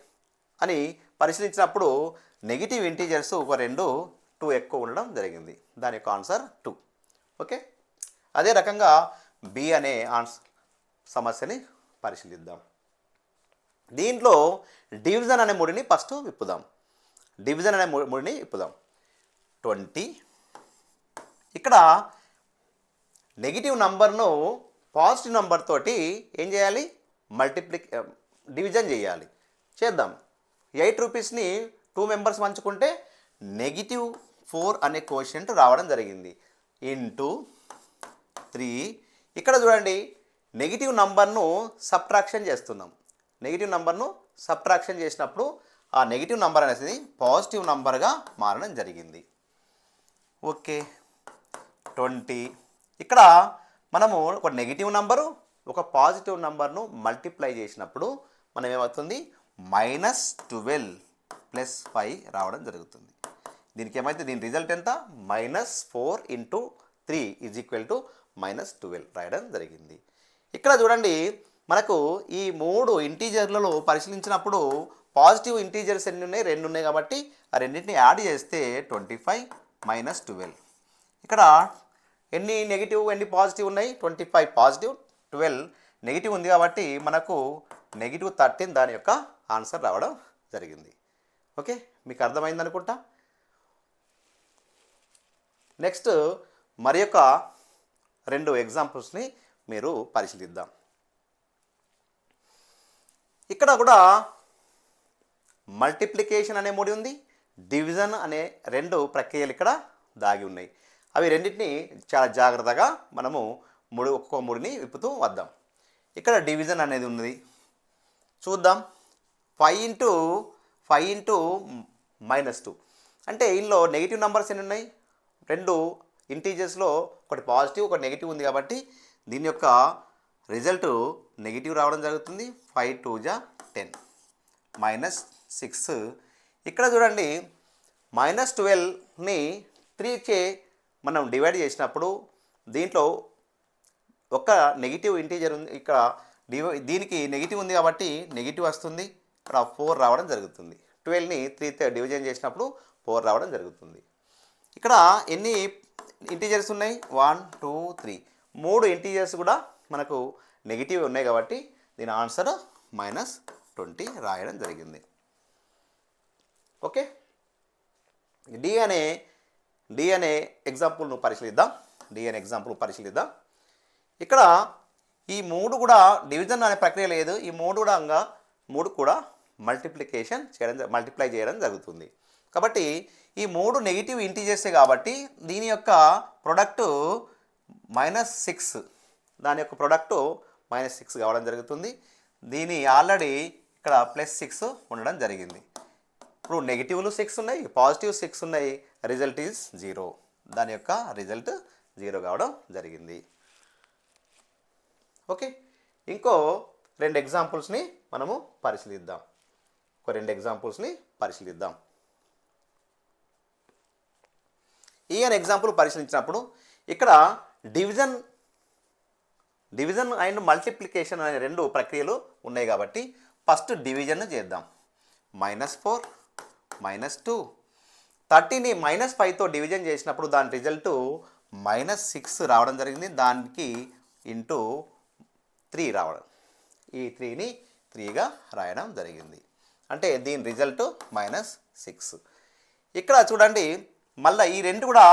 [SPEAKER 1] అని పరిశీలించినప్పుడు నెగిటివ్ ఇంటీజర్స్ ఒక 2 ఎక్కువ ఉండడం జరిగింది. దాని యొక్క ఆన్సర్ 2. ఓకే, అదే రకంగా బి అనే సమస్యని పరిశీలిద్దాం. దీంట్లో డివిజన్ అనే ముడిని ఫస్ట్ విప్పుదాం. డివిజన్ అనే ముడిని విప్పుదాం. 20. ఇక్కడ నెగిటివ్ నంబర్ను పాజిటివ్ నంబర్ తోటి ఏం చేయాలి, డివిజన్ చేయాలి. చేద్దాం. 8 రూపీస్ని 2 మెంబర్స్ పంచుకుంటే -4 అనే కోషెంట్ రావడం జరిగింది. ఇంటూ 3. ఇక్కడ చూడండి, నెగిటివ్ నంబర్ను సబ్ట్రాక్షన్ చేస్తున్నాం. నెగిటివ్ నంబర్ను సబ్ట్రాక్షన్ చేసినప్పుడు ఆ నెగిటివ్ నంబర్ అనేది పాజిటివ్ నంబర్గా మారడం జరిగింది. ఓకే, 20. ఇక్కడ మనము ఒక నెగిటివ్ నంబరు ఒక పాజిటివ్ నంబర్ను మల్టిప్లై చేసినప్పుడు మనం ఏమవుతుంది, -12 + 5 రావడం జరుగుతుంది. దీనికి ఏమైతే దీని రిజల్ట్ ఎంత, -4 × 3 = -12 రాయడం జరిగింది. ఇక్కడ చూడండి, మనకు ఈ 3 ఇంటీజర్లలో పరిశీలించినప్పుడు పాజిటివ్ ఇంటీజర్స్ ఎన్ని ఉన్నాయి, 2 ఉన్నాయి కాబట్టి ఆ రెండింటిని యాడ్ చేస్తే 25 - 12. ఇక్కడ ఎన్ని నెగిటివ్ ఎన్ని పాజిటివ్ ఉన్నాయి, 25 పాజిటివ్ 12 నెగిటివ్ ఉంది కాబట్టి మనకు -13 దాని యొక్క ఆన్సర్ రావడం జరిగింది. ఓకే, మీకు అర్థమైంది అనుకుంటా. నెక్స్ట్ మరి యొక్క 2 ఎగ్జాంపుల్స్ని మీరు పరిశీలిద్దాం. ఇక్కడ కూడా మల్టిప్లికేషన్ అనే ముడి ఉంది, డివిజన్ అనే 2 ప్రక్రియలు ఇక్కడ దాగి ఉన్నాయి. అవి రెండింటిని చాలా జాగ్రత్తగా మనము ఒక్కొక్క ముడిని విప్పుతూ వద్దాం. ఇక్కడ డివిజన్ అనేది ఉన్నది, చూద్దాం. 5 × -2 అంటే ఇందులో నెగిటివ్ నెంబర్స్ ఎన్ని ఉన్నాయి, 2 ఇంటీజర్స్లో ఒకటి పాజిటివ్ ఒకటి నెగిటివ్ ఉంది కాబట్టి దీని యొక్క రిజల్ట్ నెగిటివ్ రావడం జరుగుతుంది. 5 × 2 = 10 -6. ఇక్కడ చూడండి, -12ని 3చే మనం డివైడ్ చేసినప్పుడు దీంట్లో ఒక నెగిటివ్ ఇంటీజర్ ఉంది. ఇక్కడ దీనికి నెగిటివ్ ఉంది కాబట్టి నెగిటివ్ వస్తుంది. ఇక్కడ 4 రావడం జరుగుతుంది. 12ని 3తో డివిజన్ చేసినప్పుడు 4 రావడం జరుగుతుంది. ఇక్కడ ఎన్ని ఇంటీజర్స్ ఉన్నాయి, 1 2 3 3 ఇంటీజర్స్ కూడా మనకు నెగిటివ్ ఉన్నాయి కాబట్టి దీని ఆన్సర్ -20 రాయడం జరిగింది. ఓకే, డి అనే ఎగ్జాంపుల్ను పరిశీలిద్దాం. ఇక్కడ ఈ 3 కూడా డివిజన్ అనే ప్రక్రియ లేదు. ఈ 3 కూడా మల్టిప్లై చేయడం జరుగుతుంది. కాబట్టి ఈ 3 నెగిటివ్ ఇంటీజర్సే కాబట్టి దీని యొక్క ప్రొడక్టు -6, దాని యొక్క ప్రొడక్టు -6 కావడం జరుగుతుంది. దీని ఆల్రెడీ ఇక్కడ +6 ఉండడం జరిగింది. ఇప్పుడు నెగిటివ్లు 6 ఉన్నాయి, పాజిటివ్ 6 ఉన్నాయి, రిజల్ట్ ఈజ్ 0. దాని యొక్క రిజల్ట్ 0 కావడం జరిగింది. ఓకే, ఇంకో 2 ఎగ్జాంపుల్స్ని మనము పరిశీలిద్దాం. ఈ అనే ఎగ్జాంపుల్ పరిశీలించినప్పుడు ఇక్కడ డివిజన్ అండ్ మల్టిప్లికేషన్ అనే 2 ప్రక్రియలు ఉన్నాయి కాబట్టి ఫస్ట్ డివిజన్ చేద్దాం. -4 -2 30ని -5తో డివిజన్ చేసినప్పుడు దాని రిజల్ట్ -6 రావడం జరిగింది. దానికి ఇంటూ 3 రావడం, ఈ 3ని 3గా రాయడం జరిగింది. అంటే దీని రిజల్ట్ -6. ఇక్కడ చూడండి, మళ్ళీ ఈ 2 కూడా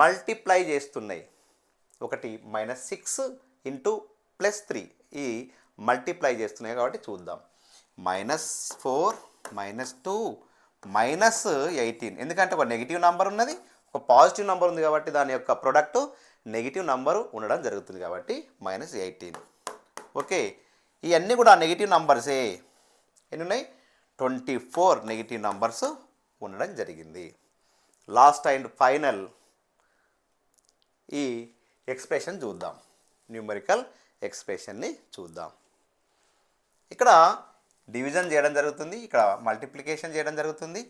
[SPEAKER 1] మల్టిప్లై చేస్తున్నాయి. ఒకటి -6 × +3 ఈ మల్టిప్లై చేస్తున్నాయి కాబట్టి చూద్దాం. -4 -2 -18 ఎందుకంటే ఒక నెగిటివ్ నెంబర్ ఉన్నది, ఒక పాజిటివ్ నెంబర్ ఉంది కాబట్టి దాని యొక్క ప్రొడక్ట్ నెగిటివ్ నెంబరు ఉండడం జరుగుతుంది కాబట్టి -18. ఓకే, ఇవన్నీ కూడా నెగిటివ్ నంబర్సే. ఎన్ని ఉన్నాయి, 24 నెగిటివ్ నంబర్స్ ఉండడం జరిగింది. లాస్ట్ అండ్ ఫైనల్ ఈ ఎక్స్ప్రెషన్ చూద్దాం, న్యూమరికల్ ఎక్స్ప్రెషన్ని చూద్దాం. ఇక్కడ డివిజన్ చేయడం జరుగుతుంది, ఇక్కడ మల్టిప్లికేషన్ చేయడం జరుగుతుంది.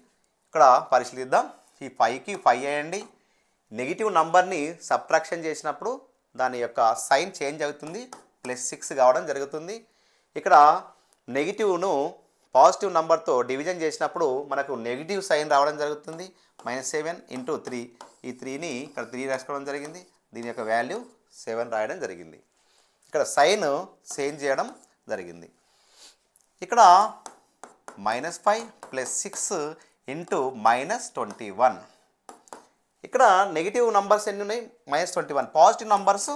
[SPEAKER 1] ఇక్కడ పరిశీలిద్దాం. ఈ 5కి 5 వేయండి. నెగిటివ్ నంబర్ని సబ్ట్రాక్షన్ చేసినప్పుడు దాని యొక్క సైన్ చేంజ్ అవుతుంది, +6 కావడం జరుగుతుంది. ఇక్కడ నెగిటివ్ను పాజిటివ్ నంబర్తో డివిజన్ చేసినప్పుడు మనకు నెగిటివ్ సైన్ రావడం జరుగుతుంది. -7 × 3, ఈ 3ని ఇక్కడ 3 రాసుకోవడం జరిగింది. దీని యొక్క వాల్యూ 7 రాయడం జరిగింది. ఇక్కడ సైన్ చేంజ్ చేయడం జరిగింది. ఇక్కడ -5 + 6 × -21. ఇక్కడ నెగిటివ్ నంబర్స్ ఎన్ని ఉన్నాయి? -21. పాజిటివ్ నంబర్స్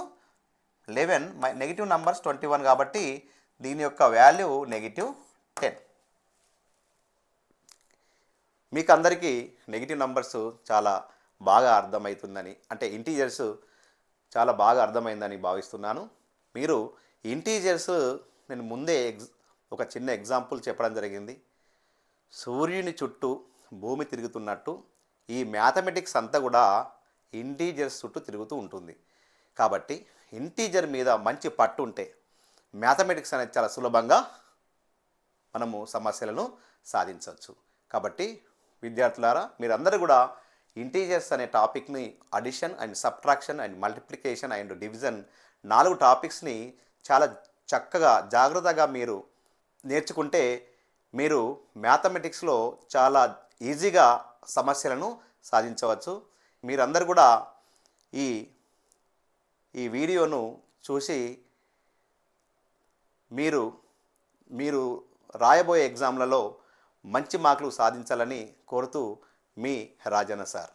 [SPEAKER 1] 11, నెగిటివ్ నంబర్స్ 21 కాబట్టి దీని యొక్క వాల్యూ -10. మీకు అందరికీ నెగిటివ్ నంబర్స్ చాలా బాగా అర్థమవుతుందని, అంటే ఇంటీజర్స్ చాలా బాగా అర్థమైందని భావిస్తున్నాను. మీరు ఇంటీజర్స్ నేను ముందే ఒక చిన్న ఎగ్జాంపుల్ చెప్పడం జరిగింది. సూర్యుని చుట్టూ భూమి తిరుగుతున్నట్టు ఈ మ్యాథమెటిక్స్ అంతా కూడా ఇంటీజర్స్ చుట్టూ తిరుగుతూ ఉంటుంది. కాబట్టి ఇంటీజర్ మీద మంచి పట్టు ఉంటే మ్యాథమెటిక్స్ అనేది చాలా సులభంగా మనము సమస్యలను సాధించవచ్చు. కాబట్టి విద్యార్థులారా, మీరందరూ కూడా ఇంటీజర్స్ అనే టాపిక్ని addition and subtraction and multiplication and division 4 టాపిక్స్ని చాలా చక్కగా జాగ్రత్తగా మీరు నేర్చుకుంటే మీరు మ్యాథమెటిక్స్లో చాలా ఈజీగా సమస్యలను సాధించవచ్చు. మీరందరూ కూడా ఈ వీడియోను చూసి మీరు రాయబోయే ఎగ్జామ్లలో మంచి మార్కులు సాధించాలని కోరుతూ మీ రాజన్న సార్.